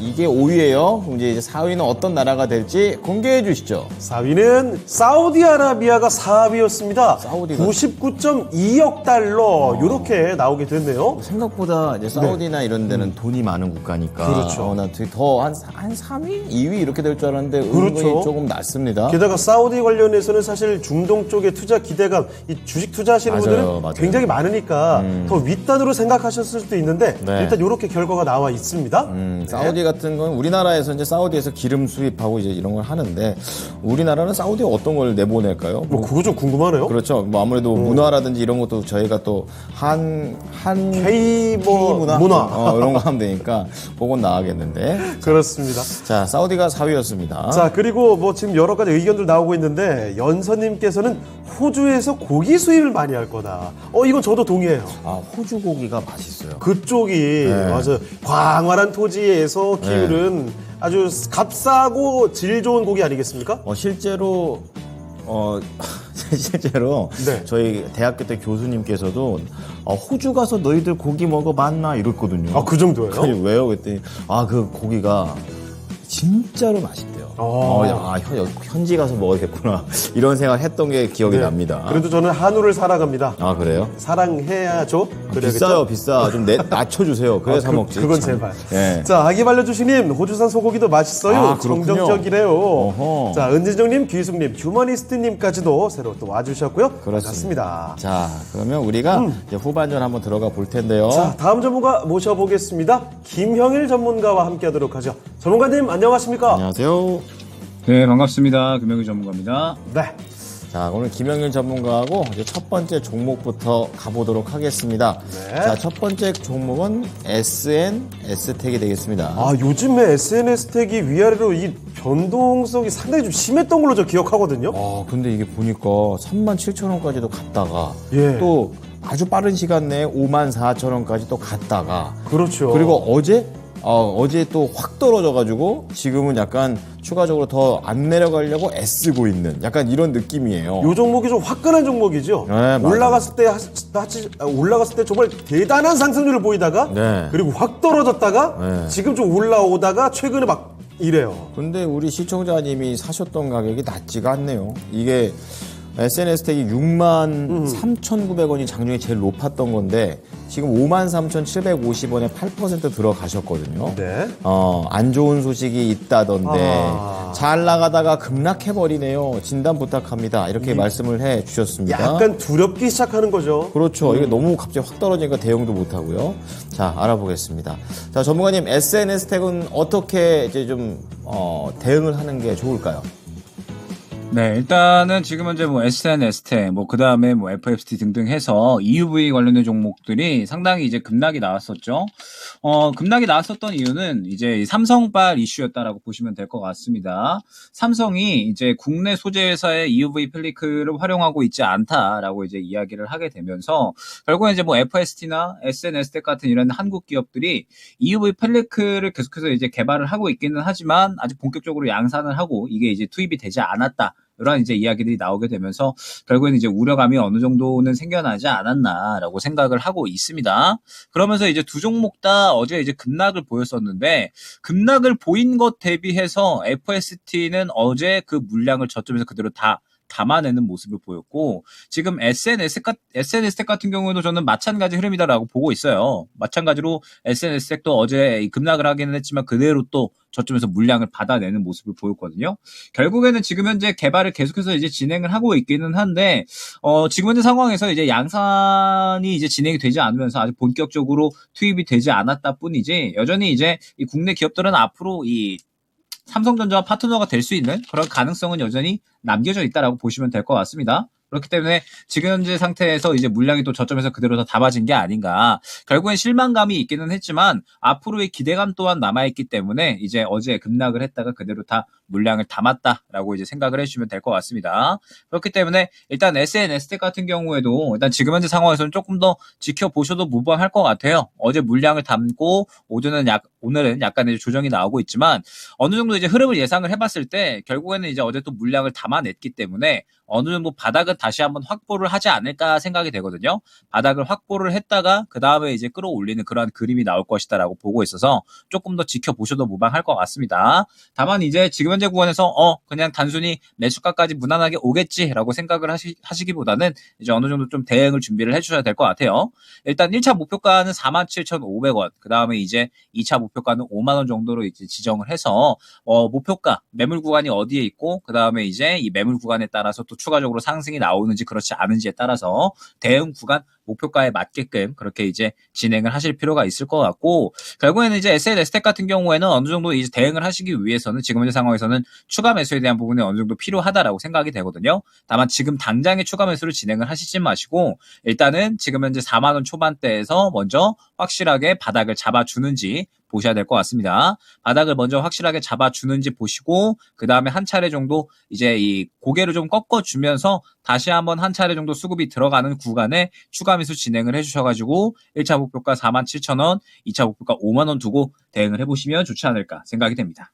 이게 5위예요. 그럼 이제 4위는 어떤 나라가 될지 공개해 주시죠. 4위는 사우디아라비아가 4위였습니다. 사우디가 99.2억 달러 이렇게 나오게 됐네요. 생각보다 이제 사우디나 이런 데는 돈이 많은 국가니까. 그렇죠. 나 더 한 3위, 2위 이렇게 될 줄 알았는데 그렇죠. 은근히 조금 낮습니다. 게다가 사우디 관련해서는 사실 중동 쪽에 투자 기대감, 이 주식 투자하시는 맞아요, 분들은 맞아요. 굉장히 많으니까 더 윗단으로 생각하셨을 수도 있는데 네. 일단 이렇게 결과가 나와 있습니다. 사우디 같은 건 우리나라에서 이제 사우디에서 기름 수입하고 이제 이런 걸 하는데 우리나라는 사우디에 어떤 걸 내보낼까요? 뭐 그거 좀 궁금하네요. 그렇죠. 뭐 아무래도 문화라든지 이런 것도 저희가 또 K 문화. 이런 거 하면 되니까 그건 나가겠는데. 그렇습니다. 자, 사우디가 4위였습니다. 자, 그리고 뭐 지금 여러 가지 의견들 나오고 있는데 연서님께서는 호주에서 고기 수입을 많이 할 거다. 이건 저도 동의해요. 호주 고기가 맛있어요. 그쪽이 맞아요. 광활한 토지에서 키우는 아주 값싸고 질 좋은 고기 아니겠습니까? 실제로 실제로 네. 저희 대학교 때 교수님께서도 호주 가서 너희들 고기 먹어 봤나 이랬거든요. 아, 그 정도예요? 아니, 왜요? 그랬더니 그 고기가 진짜로 맛있대요. 현지 가서 먹어야겠구나 이런 생각 했던 게 기억이 네. 납니다. 그래도 저는 한우를 사랑합니다. 아, 그래요? 사랑해야죠. 그래야겠죠? 비싸요, 비싸. 좀 낮춰주세요. 그래 사 먹지. 그건 참. 제발. 예. 자, 호주산 소고기도 맛있어요. 그렇군요. 정정적이래요. 어허. 자, 은진정님, 귀숙님, 휴머니스트님까지도 새로 또 와주셨고요. 그렇습니다. 반갑습니다. 자, 그러면 우리가 이제 후반전 한번 들어가 볼 텐데요. 자, 다음 전문가 모셔보겠습니다. 김형일 전문가와 함께하도록 하죠. 전문가님, 안녕하십니까? 안녕하세요. 네, 반갑습니다. 금융위 전문가입니다. 네. 자, 오늘 김영일 전문가하고 이제 첫 번째 종목부터 가보도록 하겠습니다. 네. 자, 첫 번째 종목은 SNS텍이 되겠습니다. 요즘에 SNS 택이 위아래로 이 변동성이 상당히 좀 심했던 걸로 저 기억하거든요. 근데 이게 보니까 37,000원까지도 갔다가 예. 또 아주 빠른 시간 내에 54,000원까지 또 갔다가 그렇죠. 그리고 어제 또 확 떨어져가지고 지금은 약간 추가적으로 더 안 내려가려고 애쓰고 있는 약간 이런 느낌이에요. 요 종목이 좀 화끈한 종목이죠. 네, 맞아요. 올라갔을 때 정말 대단한 상승률을 보이다가 네. 그리고 확 떨어졌다가 네. 지금 좀 올라오다가 최근에 막 이래요. 근데 우리 시청자님이 사셨던 가격이 낮지가 않네요. 이게 SNS텍이 63,900원이 장중에 제일 높았던 건데 지금 53,750원에 8% 들어가셨거든요. 네. 안 좋은 소식이 있다던데 아. 잘 나가다가 급락해버리네요. 진단 부탁합니다. 이렇게 말씀을 해 주셨습니다. 약간 두렵기 시작하는 거죠. 그렇죠. 이게 너무 갑자기 확 떨어지니까 대응도 못하고요. 자, 알아보겠습니다. 자, 전문가님, SNS텍은 어떻게 이제 좀 대응을 하는 게 좋을까요? 네, 일단은 지금 현재 SNS텍, 그 다음에 FFT 등등 해서 EUV 관련된 종목들이 상당히 이제 급락이 나왔었죠. 급락이 나왔었던 이유는 이제 이 삼성발 이슈였다라고 보시면 될 것 같습니다. 삼성이 이제 국내 소재 회사의 EUV 펠리크를 활용하고 있지 않다라고 이제 이야기를 하게 되면서 결국에 이제 FST나 SNS텍 같은 이런 한국 기업들이 EUV 펠리크를 계속해서 이제 개발을 하고 있기는 하지만 아직 본격적으로 양산을 하고 이게 이제 투입이 되지 않았다. 이런 이제 이야기들이 나오게 되면서 결국에는 이제 우려감이 어느 정도는 생겨나지 않았나라고 생각을 하고 있습니다. 그러면서 이제 두 종목 다 어제 이제 급락을 보였었는데 급락을 보인 것 대비해서 FST는 어제 그 물량을 저점에서 그대로 다 담아내는 모습을 보였고 지금 SNS텍 같은 경우에도 저는 마찬가지 흐름이다라고 보고 있어요. 마찬가지로 SNS텍도 어제 급락을 하기는 했지만 그대로 또 저점에서 물량을 받아내는 모습을 보였거든요. 결국에는 지금 현재 개발을 계속해서 이제 진행을 하고 있기는 한데 지금 현재 상황에서 이제 양산이 이제 진행이 되지 않으면서 아직 본격적으로 투입이 되지 않았다 뿐이지 여전히 이제 이 국내 기업들은 앞으로 이 삼성전자와 파트너가 될 수 있는 그런 가능성은 여전히 남겨져 있다라고 보시면 될 것 같습니다. 그렇기 때문에 지금 현재 상태에서 이제 물량이 또 저점에서 그대로 다 담아진 게 아닌가. 결국엔 실망감이 있기는 했지만 앞으로의 기대감 또한 남아있기 때문에 이제 어제 급락을 했다가 그대로 다 물량을 담았다라고 이제 생각을 해주시면 될 것 같습니다. 그렇기 때문에 일단 SNS텍 같은 경우에도 일단 지금 현재 상황에서는 조금 더 지켜보셔도 무방할 것 같아요. 어제 물량을 담고 오늘은 약간 이제 조정이 나오고 있지만 어느 정도 이제 흐름을 예상을 해봤을 때 결국에는 이제 어제 또 물량을 담아냈기 때문에 어느 정도 바닥은 다시 한번 확보를 하지 않을까 생각이 되거든요. 바닥을 확보를 했다가 그 다음에 이제 끌어올리는 그러한 그림이 나올 것이다라고 보고 있어서 조금 더 지켜보셔도 무방할 것 같습니다. 다만 이제 지금 현재 구간에서 그냥 단순히 매수가까지 무난하게 오겠지라고 생각을 하시기보다는 이제 어느 정도 좀 대응을 준비를 해주셔야 될 것 같아요. 일단 1차 목표가는 47,500원, 그 다음에 이제 2차 목표가는 5만 원 정도로 이제 지정을 해서 목표가 매물 구간이 어디에 있고 그 다음에 이제 이 매물 구간에 따라서 또 추가적으로 상승이 나오는지 그렇지 않은지에 따라서 대응 구간 목표가에 맞게끔 그렇게 이제 진행을 하실 필요가 있을 것 같고 결국에는 이제 SNS텍 같은 경우에는 어느 정도 이제 대응을 하시기 위해서는 지금 현재 상황에서는 추가 매수에 대한 부분이 어느 정도 필요하다라고 생각이 되거든요. 다만 지금 당장의 추가 매수를 진행을 하시지 마시고 일단은 지금 현재 4만 원 초반대에서 먼저 확실하게 바닥을 잡아주는지 보셔야 될 것 같습니다. 바닥을 먼저 확실하게 잡아주는지 보시고 그 다음에 한 차례 정도 이제 이 고개를 좀 꺾어주면서 다시 한번 한 차례 정도 수급이 들어가는 구간에 추가 매수 진행을 해주셔가지고 1차 목표가 47,000원, 2차 목표가 5만 원 두고 대응을 해보시면 좋지 않을까 생각이 됩니다.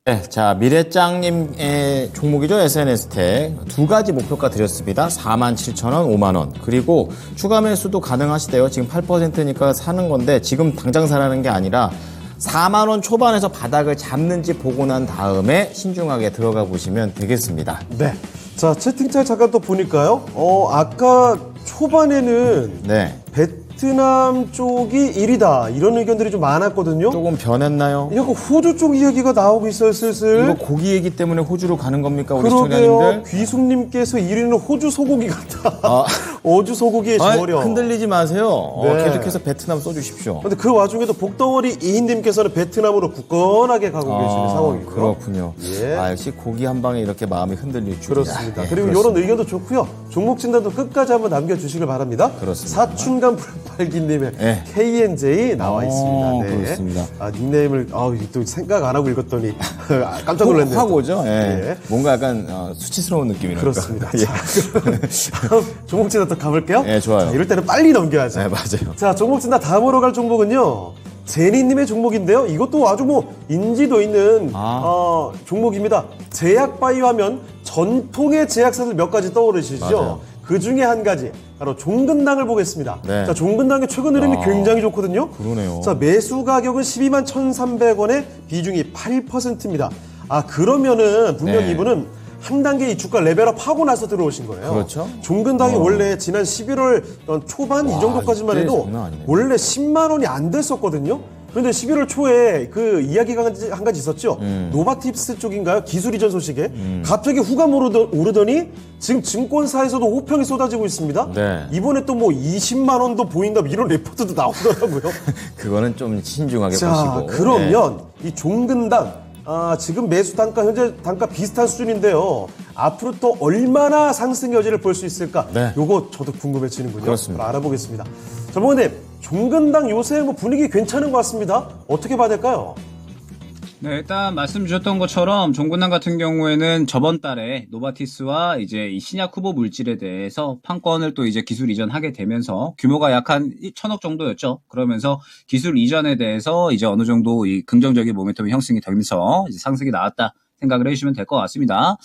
네, 자, 미래짱님의 종목이죠. SNS텍. 두 가지 목표가 드렸습니다. 47,000원, 5만원. 그리고 추가 매수도 가능하시대요. 지금 8%니까 사는 건데 지금 당장 사라는 게 아니라 4만원 초반에서 바닥을 잡는지 보고 난 다음에 신중하게 들어가 보시면 되겠습니다. 네. 자, 채팅창 잠깐 또 보니까요. 아까 초반에는 네. 베트남 쪽이 1위다. 이런 의견들이 좀 많았거든요. 조금 변했나요? 약간 호주 쪽 이야기가 나오고 있어요, 슬슬. 이거 고기 얘기 때문에 호주로 가는 겁니까, 우리 그러게요. 시청자님들? 귀숙님께서 1위는 호주 소고기 같다. 아. 어주 소고기의 저렴. 흔들리지 마세요. 네. 계속해서 베트남 써주십시오. 근데 그 와중에도 복덩어리 이인님께서는 베트남으로 굳건하게 가고 계시는 상황이고요. 그렇군요. 예. 역시 고기 한 방에 이렇게 마음이 흔들릴 줄이야. 그렇습니다. 예, 그리고 그렇습니다. 이런 의견도 좋고요. 종목 진단도 끝까지 한번 남겨주시길 바랍니다. 그렇습니다. 사춘간 불팔기님의 네. KNJ 나와 있습니다. 네. 그렇습니다. 닉네임을 또 생각 안 하고 읽었더니 깜짝 놀랐네요. 확 오죠? 예. 예. 뭔가 약간 수치스러운 느낌이랄까. 그렇습니다. 예. 자, 다음 종목 진단 또 가볼게요. 예, 좋아요. 자, 이럴 때는 빨리 넘겨야죠. 네, 맞아요. 자, 종목 진단 다음으로 갈 종목은요. 제니님의 종목인데요. 이것도 아주 인지도 있는 종목입니다. 제약바이오 하면 전통의 제약사들 몇 가지 떠오르시죠? 맞아요. 그 중에 한 가지 바로 종근당을 보겠습니다. 네. 자, 종근당의 최근 흐름이 굉장히 좋거든요. 그러네요. 자, 매수 가격은 12만 1,300원에 비중이 8%입니다. 그러면은 분명히 네. 이분은 한 단계 이 주가 레벨업 하고 나서 들어오신 거예요. 그렇죠. 종근당이 원래 지난 11월 초반 이 정도까지만 이때 해도 장난 아니네. 원래 10만 원이 안 됐었거든요. 그런데 11월 초에 그 이야기가 한 가지 있었죠. 노바팁스 쪽인가요? 기술 이전 소식에 갑자기 후가 오르더니 지금 증권사에서도 호평이 쏟아지고 있습니다. 네. 이번에 또 20만 원도 보인다 이런 리포트도 나오더라고요. 그거는 좀 신중하게 자, 보시고. 그러면 이 종근당 지금 매수 단가 현재 단가 비슷한 수준인데요. 앞으로 또 얼마나 상승 여지를 볼 수 있을까? 네. 요거 저도 궁금해지는군요. 그렇습니다. 알아보겠습니다. 자, 모님 종근당 요새 분위기 괜찮은 것 같습니다. 어떻게 봐야 될까요? 네, 일단 말씀 주셨던 것처럼 종근당 같은 경우에는 저번 달에 노바티스와 이제 이 신약 후보 물질에 대해서 판권을 또 이제 기술 이전하게 되면서 규모가 약 한 1,000억 정도였죠. 그러면서 기술 이전에 대해서 이제 어느 정도 이 긍정적인 모멘텀이 형성이 되면서 이제 상승이 나왔다. 생각을 해주시면 될 것 같습니다.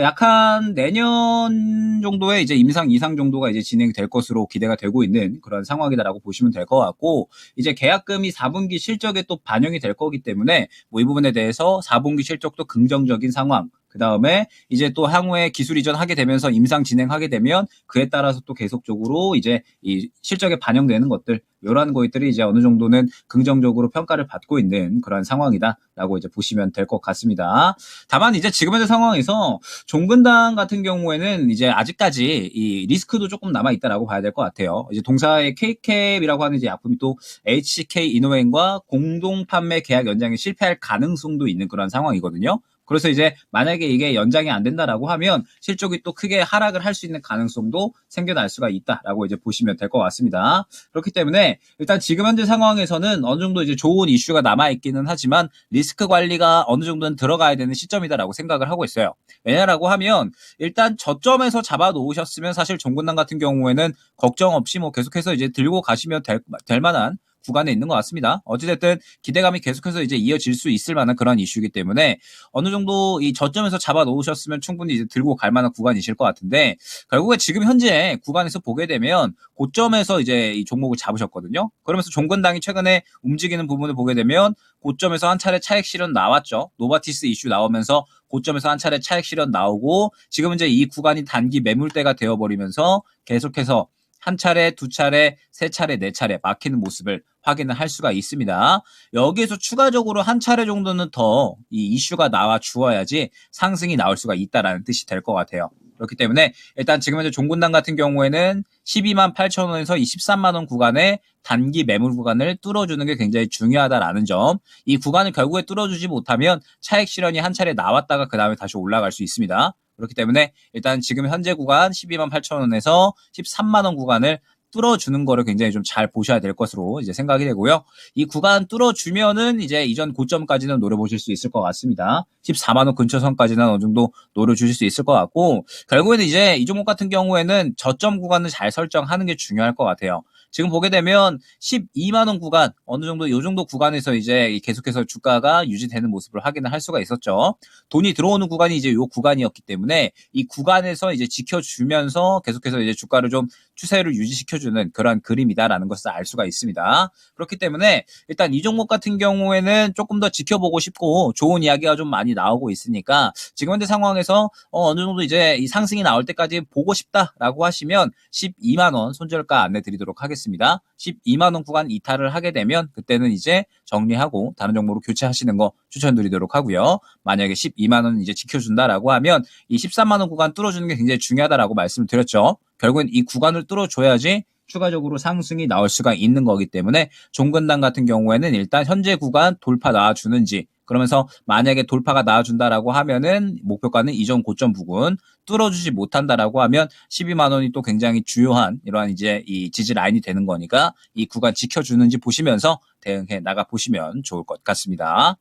약한 내년 정도에 이제 임상 이상 정도가 이제 진행될 것으로 기대가 되고 있는 그런 상황이다라고 보시면 될 것 같고, 이제 계약금이 4분기 실적에 또 반영이 될 거기 때문에 이 부분에 대해서 4분기 실적도 긍정적인 상황, 그 다음에 이제 또 향후에 기술 이전하게 되면서 임상 진행하게 되면 그에 따라서 또 계속적으로 이제 이 실적에 반영되는 것들, 이러한 것들이 이제 어느 정도는 긍정적으로 평가를 받고 있는 그런 상황이다라고 이제 보시면 될 것 같습니다. 다만 이제 지금 현재 상황에서 종근당 같은 경우에는 이제 아직까지 이 리스크도 조금 남아 있다라고 봐야 될 것 같아요. 이제 동사의 K캡이라고 하는 이제 약품이 또 HK 이노엔과 공동 판매 계약 연장에 실패할 가능성도 있는 그런 상황이거든요. 그래서 이제 만약에 이게 연장이 안 된다라고 하면 실적이 또 크게 하락을 할 수 있는 가능성도 생겨날 수가 있다라고 이제 보시면 될 것 같습니다. 그렇기 때문에 일단 지금 현재 상황에서는 어느 정도 이제 좋은 이슈가 남아 있기는 하지만 리스크 관리가 어느 정도는 들어가야 되는 시점이다라고 생각을 하고 있어요. 왜냐라고 하면 일단 저점에서 잡아 놓으셨으면 사실 종근당 같은 경우에는 걱정 없이 계속해서 이제 들고 가시면 될 만한 구간에 있는 것 같습니다. 어찌됐든 기대감이 계속해서 이제 이어질 수 있을 만한 그런 이슈이기 때문에 어느 정도 이 저점에서 잡아 놓으셨으면 충분히 이제 들고 갈 만한 구간이실 것 같은데, 결국에 지금 현재 구간에서 보게 되면 고점에서 이제 이 종목을 잡으셨거든요. 그러면서 종근당이 최근에 움직이는 부분을 보게 되면 고점에서 한 차례 차익 실현 나왔죠. 노바티스 이슈 나오면서 고점에서 한 차례 차익 실현 나오고 지금 이제 이 구간이 단기 매물대가 되어버리면서 계속해서 한 차례, 두 차례, 세 차례, 네 차례 막히는 모습을 확인을 할 수가 있습니다. 여기에서 추가적으로 한 차례 정도는 더 이 이슈가 나와 주어야지 상승이 나올 수가 있다라는 뜻이 될 것 같아요. 그렇기 때문에 일단 지금 현재 종근당 같은 경우에는 12만 8천 원에서 23만 원 구간의 단기 매물 구간을 뚫어주는 게 굉장히 중요하다라는 점. 이 구간을 결국에 뚫어주지 못하면 차익 실현이 한 차례 나왔다가 그 다음에 다시 올라갈 수 있습니다. 그렇기 때문에 일단 지금 현재 구간 12만 8천 원에서 13만 원 구간을 뚫어주는 거를 굉장히 좀 잘 보셔야 될 것으로 이제 생각이 되고요. 이 구간 뚫어주면은 이제 이전 고점까지는 노려보실 수 있을 것 같습니다. 14만 원 근처 선까지는 어느 정도 노려주실 수 있을 것 같고, 결국에는 이제 이 종목 같은 경우에는 저점 구간을 잘 설정하는 게 중요할 것 같아요. 지금 보게 되면 12만 원 구간 어느 정도 요 정도 구간에서 이제 계속해서 주가가 유지되는 모습을 확인을 할 수가 있었죠. 돈이 들어오는 구간이 이제 요 구간이었기 때문에 이 구간에서 이제 지켜주면서 계속해서 이제 주가를 좀 추세를 유지시켜주는 그런 그림이다라는 것을 알 수가 있습니다. 그렇기 때문에 일단 이 종목 같은 경우에는 조금 더 지켜보고 싶고 좋은 이야기가 좀 많이 나오고 있으니까 지금 현재 상황에서 어느 정도 이제 이 상승이 나올 때까지 보고 싶다라고 하시면 12만 원 손절가 안내 드리도록 하겠습니다. 12만 원 구간 이탈을 하게 되면 그때는 이제 정리하고 다른 종목으로 교체하시는 거 추천드리도록 하고요. 만약에 12만 원 이제 지켜준다라고 하면 이 13만 원 구간 뚫어주는 게 굉장히 중요하다라고 말씀을 드렸죠. 결국엔 이 구간을 뚫어줘야지 추가적으로 상승이 나올 수가 있는 거기 때문에 종근당 같은 경우에는 일단 현재 구간 돌파 나와주는지 그러면서 만약에 돌파가 나와준다라고 하면은 목표가는 이전 고점 부근 뚫어주지 못한다라고 하면 12만 원이 또 굉장히 주요한 이러한 이제 이 지지 라인이 되는 거니까 이 구간 지켜주는지 보시면서 대응해 나가 보시면 좋을 것 같습니다.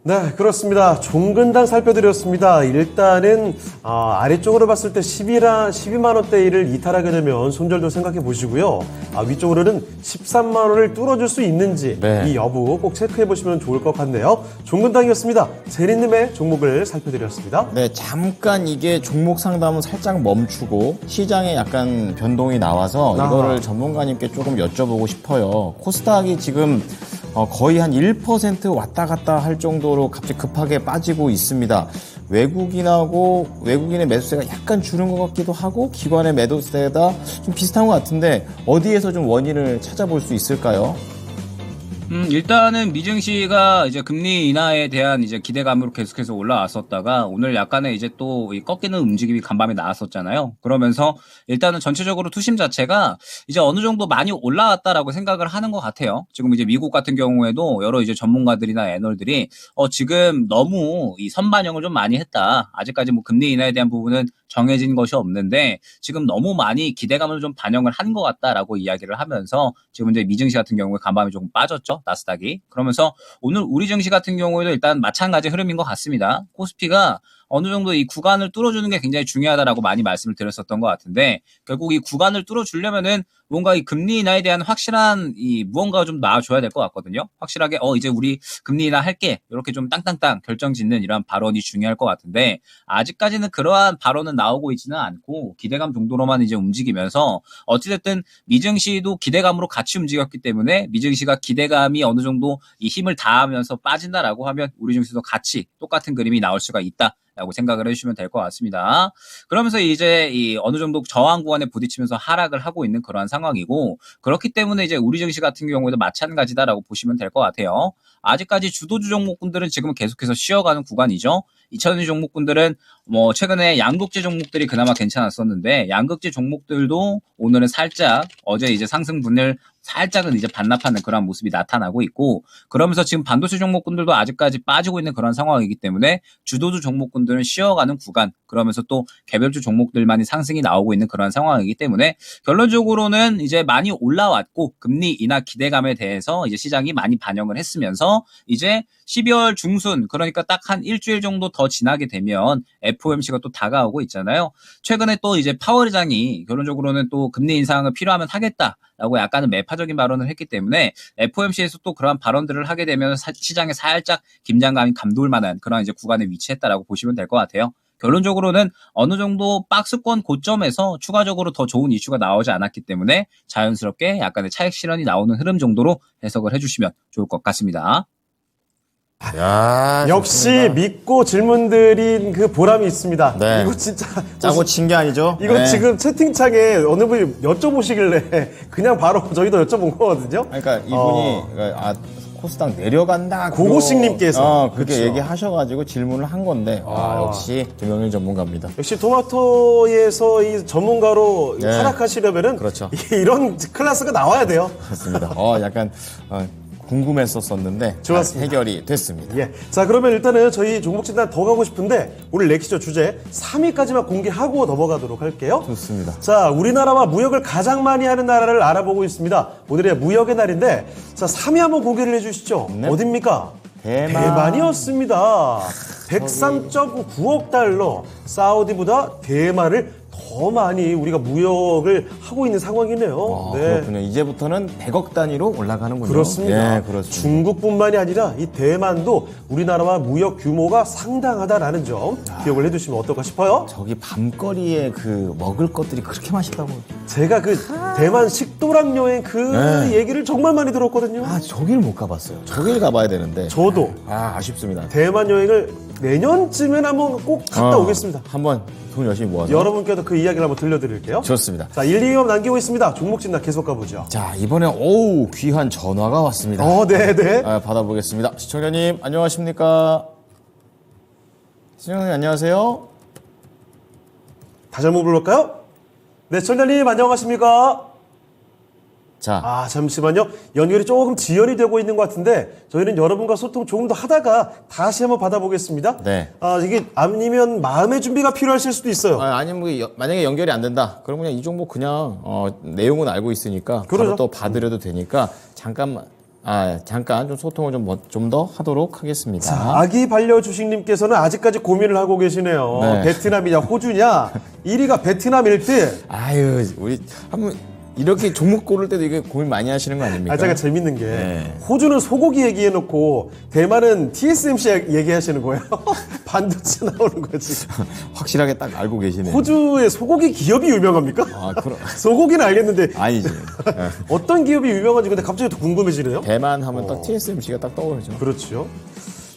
네, 그렇습니다. 종근당 살펴드렸습니다. 일단은 아래쪽으로 봤을 때 12만 원대를 이탈하게 되면 손절도 생각해 보시고요. 위쪽으로는 13만 원을 뚫어줄 수 있는지 네. 이 여부 꼭 체크해 보시면 좋을 것 같네요. 종근당이었습니다. 제리님의 종목을 살펴드렸습니다. 네, 잠깐 이게 종목 상담은 살짝 멈추고 시장에 약간 변동이 나와서 이거를 전문가님께 조금 여쭤보고 싶어요. 코스닥이 지금 거의 한 1% 왔다 갔다 할 정도로 갑자기 급하게 빠지고 있습니다. 외국인의 매수세가 약간 줄은 것 같기도 하고 기관의 매도세가 좀 비슷한 것 같은데 어디에서 좀 원인을 찾아볼 수 있을까요? 일단은 미증시가 이제 금리 인하에 대한 이제 기대감으로 계속해서 올라왔었다가 오늘 약간의 이제 또 이 꺾이는 움직임이 간밤에 나왔었잖아요. 그러면서 일단은 전체적으로 투심 자체가 이제 어느 정도 많이 올라왔다라고 생각을 하는 것 같아요. 지금 이제 미국 같은 경우에도 여러 이제 전문가들이나 애널들이 지금 너무 이 선반영을 좀 많이 했다. 아직까지 뭐 금리 인하에 대한 부분은 정해진 것이 없는데 지금 너무 많이 기대감을 좀 반영을 한 것 같다라고 이야기를 하면서 지금 이제 미증시 같은 경우에 간밤에 조금 빠졌죠. 나스닥이. 그러면서 오늘 우리 증시 같은 경우에도 일단 마찬가지 흐름인 것 같습니다. 코스피가 어느 정도 이 구간을 뚫어주는 게 굉장히 중요하다라고 많이 말씀을 드렸었던 것 같은데 결국 이 구간을 뚫어주려면은 뭔가 이 금리 인하에 대한 확실한 이 무언가가 좀 나와줘야 될 것 같거든요. 확실하게 이제 우리 금리 인하 할게 이렇게 좀 땅땅땅 결정짓는 이러한 발언이 중요할 것 같은데 아직까지는 그러한 발언은 나오고 있지는 않고 기대감 정도로만 이제 움직이면서 어찌됐든 미증시도 기대감으로 같이 움직였기 때문에 미증시가 기대감이 어느 정도 이 힘을 다하면서 빠진다라고 하면 우리 증시도 같이 똑같은 그림이 나올 수가 있다. 라고 생각을 해주시면 될 것 같습니다. 그러면서 이제 이 어느 정도 저항 구간에 부딪히면서 하락을 하고 있는 그러한 상황이고 그렇기 때문에 이제 우리 증시 같은 경우에도 마찬가지다라고 보시면 될 것 같아요. 아직까지 주도주 종목군들은 지금 계속해서 쉬어가는 구간이죠. 2000주 종목군들은 뭐 최근에 양극재 종목들이 그나마 괜찮았었는데 양극재 종목들도 오늘은 살짝 어제 이제 상승분을 살짝은 이제 반납하는 그런 모습이 나타나고 있고 그러면서 지금 반도체 종목군들도 아직까지 빠지고 있는 그런 상황이기 때문에 주도주 종목군들은 쉬어가는 구간 그러면서 또 개별주 종목들만이 상승이 나오고 있는 그런 상황이기 때문에 결론적으로는 이제 많이 올라왔고 금리 인하 기대감에 대해서 이제 시장이 많이 반영을 했으면서 이제 12월 중순 그러니까 딱 한 일주일 정도 더 지나게 되면 FOMC가 또 다가오고 있잖아요. 최근에 또 이제 파월 의장이 결론적으로는 또 금리 인상을 필요하면 하겠다라고 약간은 매파적인 발언을 했기 때문에 FOMC에서 또 그러한 발언들을 하게 되면 시장에 살짝 긴장감이 감돌 만한 그런 이제 구간에 위치했다라고 보시면 될 것 같아요. 결론적으로는 어느 정도 박스권 고점에서 추가적으로 더 좋은 이슈가 나오지 않았기 때문에 자연스럽게 약간의 차익 실현이 나오는 흐름 정도로 해석을 해주시면 좋을 것 같습니다. 야, 역시 좋습니다. 믿고 질문 드린 그 보람이 있습니다. 네. 이거 진짜 짜고 친 게 아니죠? 이거 네. 지금 채팅창에 어느 분이 여쭤보시길래 그냥 바로 저희도 여쭤본 거거든요. 그러니까 이분이 코스닥 내려간다. 고고식님께서. 그렇게 그렇죠. 얘기하셔가지고 질문을 한 건데 역시 김영일 전문가입니다. 역시 토마토에서 이 전문가로 네. 활약하시려면은 그렇죠. 이런 클래스가 나와야 돼요. 그렇습니다. 약간 궁금했었는데 좋았습니다. 해결이 됐습니다. 예. 자, 그러면 일단은 저희 종목 진단 더 가고 싶은데 오늘 렉시저 주제 3위까지만 공개하고 넘어가도록 할게요. 좋습니다. 자, 우리나라와 무역을 가장 많이 하는 나라를 알아보고 있습니다. 오늘의 무역의 날인데 자, 3위 한번 공개를 해주시죠. 네. 어딥니까? 대만. 대만이었습니다. 103.9억 달러. 사우디보다 대만을 더 많이 우리가 무역을 하고 있는 상황이네요. 네. 그렇군요. 이제부터는 100억 단위로 올라가는군요. 그렇습니다. 예, 그렇습니다. 중국뿐만이 아니라 이 대만도 우리나라와 무역 규모가 상당하다라는 점 기억을 해두시면 어떨까 싶어요. 저기 밤거리에 그 먹을 것들이 그렇게 맛있다고. 제가 그 대만 식도락 여행 그 네. 얘기를 정말 많이 들었거든요. 저길 못 가봤어요. 저길 가봐야 되는데. 저도 아쉽습니다. 대만 여행을 내년쯤엔 한번 꼭 갔다 오겠습니다. 한번 돈 열심히 모아서. 여러분께도 그 이야기를 한번 들려드릴게요. 좋습니다. 자, 1, 2위 남기고 있습니다. 종목 진단 계속 가보죠. 자, 이번에 귀한 전화가 왔습니다. 네네. 받아보겠습니다. 시청자님, 안녕하십니까? 시청자님, 안녕하세요? 다시 한번 불러볼까요? 네, 청자님 안녕하십니까? 자, 잠시만요. 연결이 조금 지연이 되고 있는 것 같은데 저희는 여러분과 소통 조금 더 하다가 다시 한번 받아보겠습니다. 네. 이게 아니면 마음의 준비가 필요하실 수도 있어요. 아니면 만약에 연결이 안 된다. 그럼 그냥 이 종목 그냥 내용은 알고 있으니까 그러죠. 바로 또 봐드려도 되니까 잠깐 좀 소통을 좀 더 하도록 하겠습니다. 자, 아기 반려 주식님께서는 아직까지 고민을 하고 계시네요. 네. 베트남이냐 호주냐. 1위가 베트남일 때. 우리 한번 이렇게 종목 고를 때도 이게 고민 많이 하시는 거 아닙니까? 제가 재밌는 게 네. 호주는 소고기 얘기해놓고 대만은 TSMC 얘기하시는 거예요. 반도체 나오는 거지. 확실하게 딱 알고 계시네요. 호주의 소고기 기업이 유명합니까? 그럼 소고기는 알겠는데 아니지. 어떤 기업이 유명한지 근데 갑자기 또 궁금해지네요. 대만 하면 딱 TSMC가 딱 떠오르죠. 그렇죠.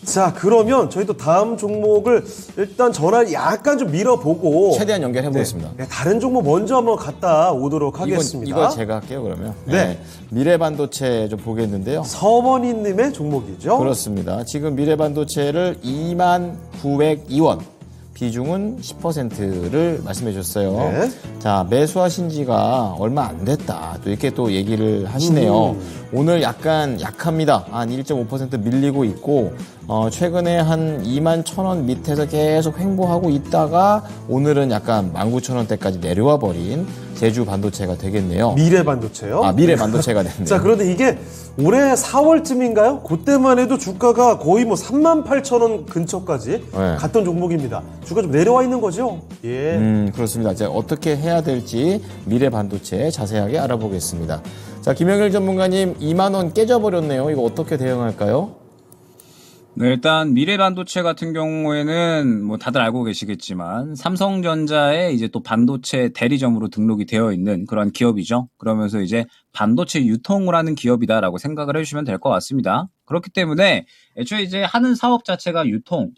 자, 그러면 저희도 다음 종목을 일단 전화를 약간 좀 밀어보고 최대한 연결해 보겠습니다. 네, 다른 종목 먼저 한번 갔다 오도록 하겠습니다. 이거 제가 할게요, 그러면. 네. 미래반도체 좀 보겠는데요. 서원희님의 종목이죠. 그렇습니다. 지금 미래반도체를 29,902원. 비중은 10%를 말씀해 주셨어요. 네. 자, 매수하신 지가 얼마 안 됐다. 또 이렇게 또 얘기를 하시네요. 오늘 약간 약합니다. 한 1.5% 밀리고 있고, 최근에 한 21,000원 밑에서 계속 횡보하고 있다가 오늘은 약간 19,000원대까지 내려와 버린 제주 반도체가 되겠네요. 미래 반도체요. 미래 반도체가 됐네요. 자, 그런데 이게 올해 4월쯤인가요? 그때만 해도 주가가 거의 뭐 38,000원 근처까지 네. 갔던 종목입니다. 주가 좀 내려와 있는 거죠? 예. 그렇습니다. 이제 어떻게 해야 될지 미래 반도체 자세하게 알아보겠습니다. 자, 김영일 전문가님 2만 원 깨져버렸네요. 이거 어떻게 대응할까요? 네, 일단 미래 반도체 같은 경우에는 뭐 다들 알고 계시겠지만 삼성전자의 이제 또 반도체 대리점으로 등록이 되어 있는 그런 기업이죠. 그러면서 이제 반도체 유통을 하는 기업이다라고 생각을 해주시면 될 것 같습니다. 그렇기 때문에 애초에 이제 하는 사업 자체가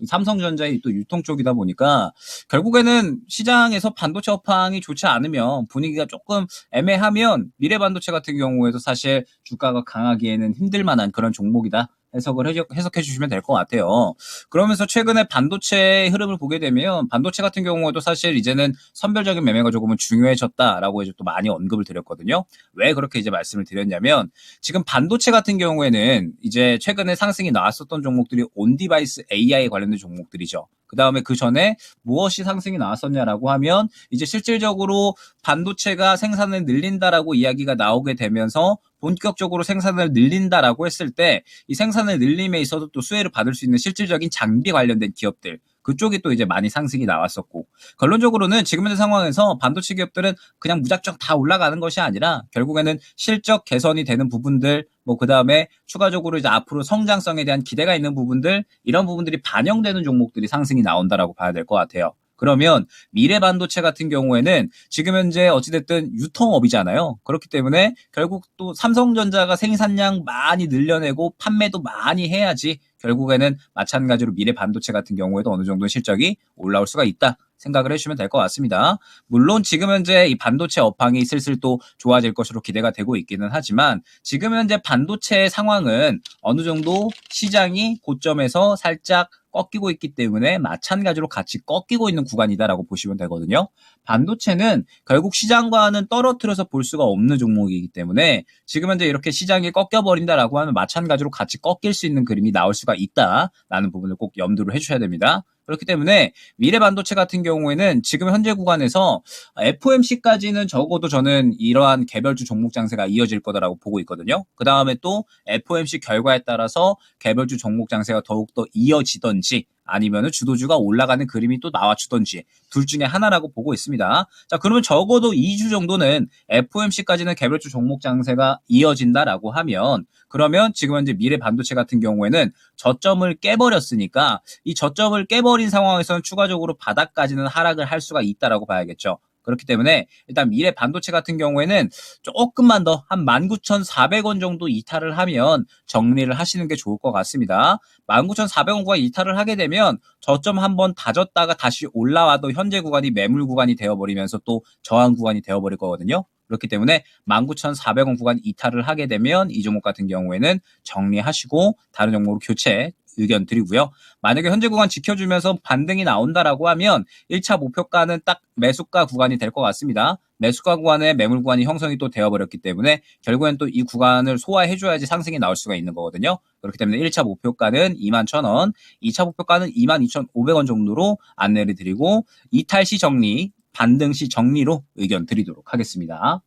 삼성전자의 또 유통 쪽이다 보니까 결국에는 시장에서 반도체 업황이 좋지 않으면 분위기가 조금 애매하면 미래 반도체 같은 경우에도 사실 주가가 강하기에는 힘들 만한 그런 종목이다. 해석해 주시면 될 것 같아요. 그러면서 최근에 반도체의 흐름을 보게 되면 반도체 같은 경우에도 사실 이제는 선별적인 매매가 조금은 중요해졌다라고 이제 또 많이 언급을 드렸거든요. 왜 그렇게 이제 말씀을 드렸냐면 지금 반도체 같은 경우에는 이제 최근에 상승이 나왔었던 종목들이 온디바이스 AI 관련된 종목들이죠. 그 다음에 그 전에 무엇이 상승이 나왔었냐라고 하면 이제 실질적으로 반도체가 생산을 늘린다라고 이야기가 나오게 되면서 본격적으로 생산을 늘린다라고 했을 때 이 생산을 늘림에 있어서 또 수혜를 받을 수 있는 실질적인 장비 관련된 기업들 그쪽이 또 이제 많이 상승이 나왔었고 결론적으로는 지금 현재 상황에서 반도체 기업들은 그냥 무작정 다 올라가는 것이 아니라 결국에는 실적 개선이 되는 부분들 뭐 그다음에 추가적으로 이제 앞으로 성장성에 대한 기대가 있는 부분들 이런 부분들이 반영되는 종목들이 상승이 나온다라고 봐야 될 것 같아요. 그러면 미래 반도체 같은 경우에는 지금 현재 어찌됐든 유통업이잖아요. 그렇기 때문에 결국 또 삼성전자가 생산량 많이 늘려내고 판매도 많이 해야지 결국에는 마찬가지로 미래 반도체 같은 경우에도 어느 정도 실적이 올라올 수가 있다. 생각을 해주시면 될 것 같습니다. 물론 지금 현재 이 반도체 업황이 슬슬 또 좋아질 것으로 기대가 되고 있기는 하지만 지금 현재 반도체 상황은 어느 정도 시장이 고점에서 살짝 꺾이고 있기 때문에 마찬가지로 같이 꺾이고 있는 구간이다라고 보시면 되거든요. 반도체는 결국 시장과는 떨어뜨려서 볼 수가 없는 종목이기 때문에 지금 현재 이렇게 시장이 꺾여버린다라고 하면 마찬가지로 같이 꺾일 수 있는 그림이 나올 수가 있다라는 부분을 꼭 염두를 해주셔야 됩니다. 그렇기 때문에 미래 반도체 같은 경우에는 지금 현재 구간에서 FOMC까지는 적어도 저는 이러한 개별주 종목 장세가 이어질 거다라고 보고 있거든요. 그 다음에 또 FOMC 결과에 따라서 개별주 종목 장세가 더욱더 이어지던지 아니면은 주도주가 올라가는 그림이 또 나와주던지 둘 중에 하나라고 보고 있습니다. 자, 그러면 적어도 2주 정도는 FOMC까지는 개별주 종목 장세가 이어진다라고 하면 그러면 지금 현재 미래 반도체 같은 경우에는 저점을 깨버렸으니까 이 저점을 깨버린 상황에서는 추가적으로 바닥까지는 하락을 할 수가 있다라고 봐야겠죠. 그렇기 때문에 일단 미래 반도체 같은 경우에는 조금만 더 한 19,400원 정도 이탈을 하면 정리를 하시는 게 좋을 것 같습니다. 19,400원과 이탈을 하게 되면 저점 한번 다졌다가 다시 올라와도 현재 구간이 매물 구간이 되어버리면서 또 저항 구간이 되어버릴 거거든요. 그렇기 때문에 19,400원 구간 이탈을 하게 되면 이 종목 같은 경우에는 정리하시고 다른 종목으로 교체 의견 드리고요. 만약에 현재 구간 지켜주면서 반등이 나온다라고 하면 1차 목표가는 딱 매수가 구간이 될 것 같습니다. 매수가 구간에 매물 구간이 형성이 또 되어버렸기 때문에 결국엔 또 이 구간을 소화해줘야지 상승이 나올 수가 있는 거거든요. 그렇기 때문에 1차 목표가는 21,000원, 2차 목표가는 22,500원 정도로 안내를 드리고 이탈 시 정리, 반등 시 정리로 의견 드리도록 하겠습니다.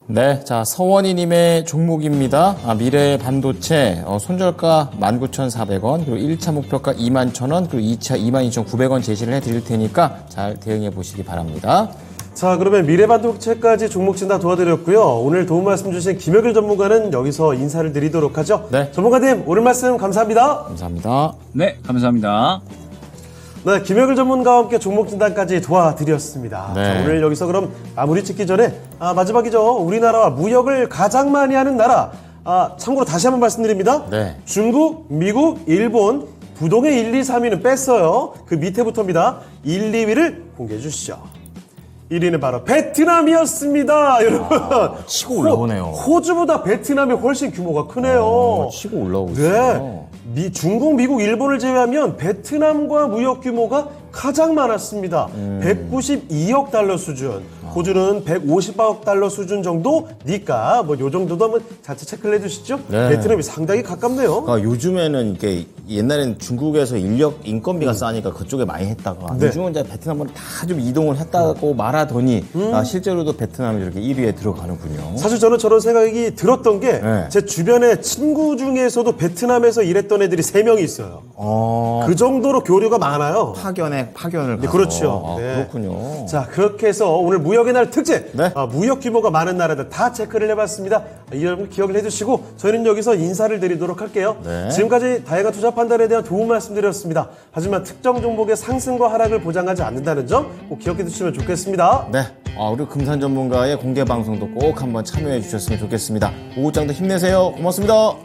네, 자 서원희님의 종목입니다. 미래 반도체 손절가 19,400원, 그리고 1차 목표가 21,000원, 그리고 2차 22,900원 제시를 해드릴 테니까 잘 대응해 보시기 바랍니다. 자, 그러면 미래반도체까지 종목 진단 도와드렸고요. 오늘 도움 말씀 주신 김혁일 전문가는 여기서 인사를 드리도록 하죠. 네. 전문가님, 오늘 말씀 감사합니다. 감사합니다. 네, 감사합니다. 네, 김혁일 전문가와 함께 종목 진단까지 도와드렸습니다. 네. 자, 오늘 여기서 그럼 마무리 짓기 전에 마지막이죠. 우리나라와 무역을 가장 많이 하는 나라. 참고로 다시 한번 말씀드립니다. 네. 중국, 미국, 일본 부동의 1, 2, 3위는 뺐어요. 그 밑에부터입니다. 1, 2위를 공개해 주시죠. 1위는 바로 베트남이었습니다, 여러분. 치고 올라오네요. 호주보다 베트남이 훨씬 규모가 크네요. 치고 올라오고 있어요. 네. 중국, 미국, 일본을 제외하면 베트남과 무역 규모가 가장 많았습니다. 192억 달러 수준. 호주는 150억 달러 수준 정도니까 뭐 요 정도도 한번 자체 체크를 해두시죠. 네. 베트남이 상당히 가깝네요. 요즘에는 이게 옛날에는 중국에서 인건비가 싸니까 그쪽에 많이 했다가 네. 요즘은 이제 베트남으로 다 좀 이동을 했다고 말하더니 실제로도 베트남이 이렇게 1위에 들어가는군요. 사실 저는 저런 생각이 들었던 게 제 네. 주변에 친구 중에서도 베트남에서 일했던 애들이 3명이 있어요. 그 정도로 교류가 많아요. 파견을 가서. 네, 그렇죠. 네. 그렇군요. 자, 그렇게 해서 오늘 무역의 날 특집, 네. 무역 규모가 많은 나라들 다 체크를 해봤습니다. 여러분 기억을 해주시고 저희는 여기서 인사를 드리도록 할게요. 네. 지금까지 다양한 투자 판단에 대한 도움 말씀드렸습니다. 하지만 특정 종목의 상승과 하락을 보장하지 않는다는 점 꼭 기억해 두시면 좋겠습니다. 네. 우리 금산 전문가의 공개 방송도 꼭 한번 참여해 주셨으면 좋겠습니다. 오후장도 힘내세요. 고맙습니다.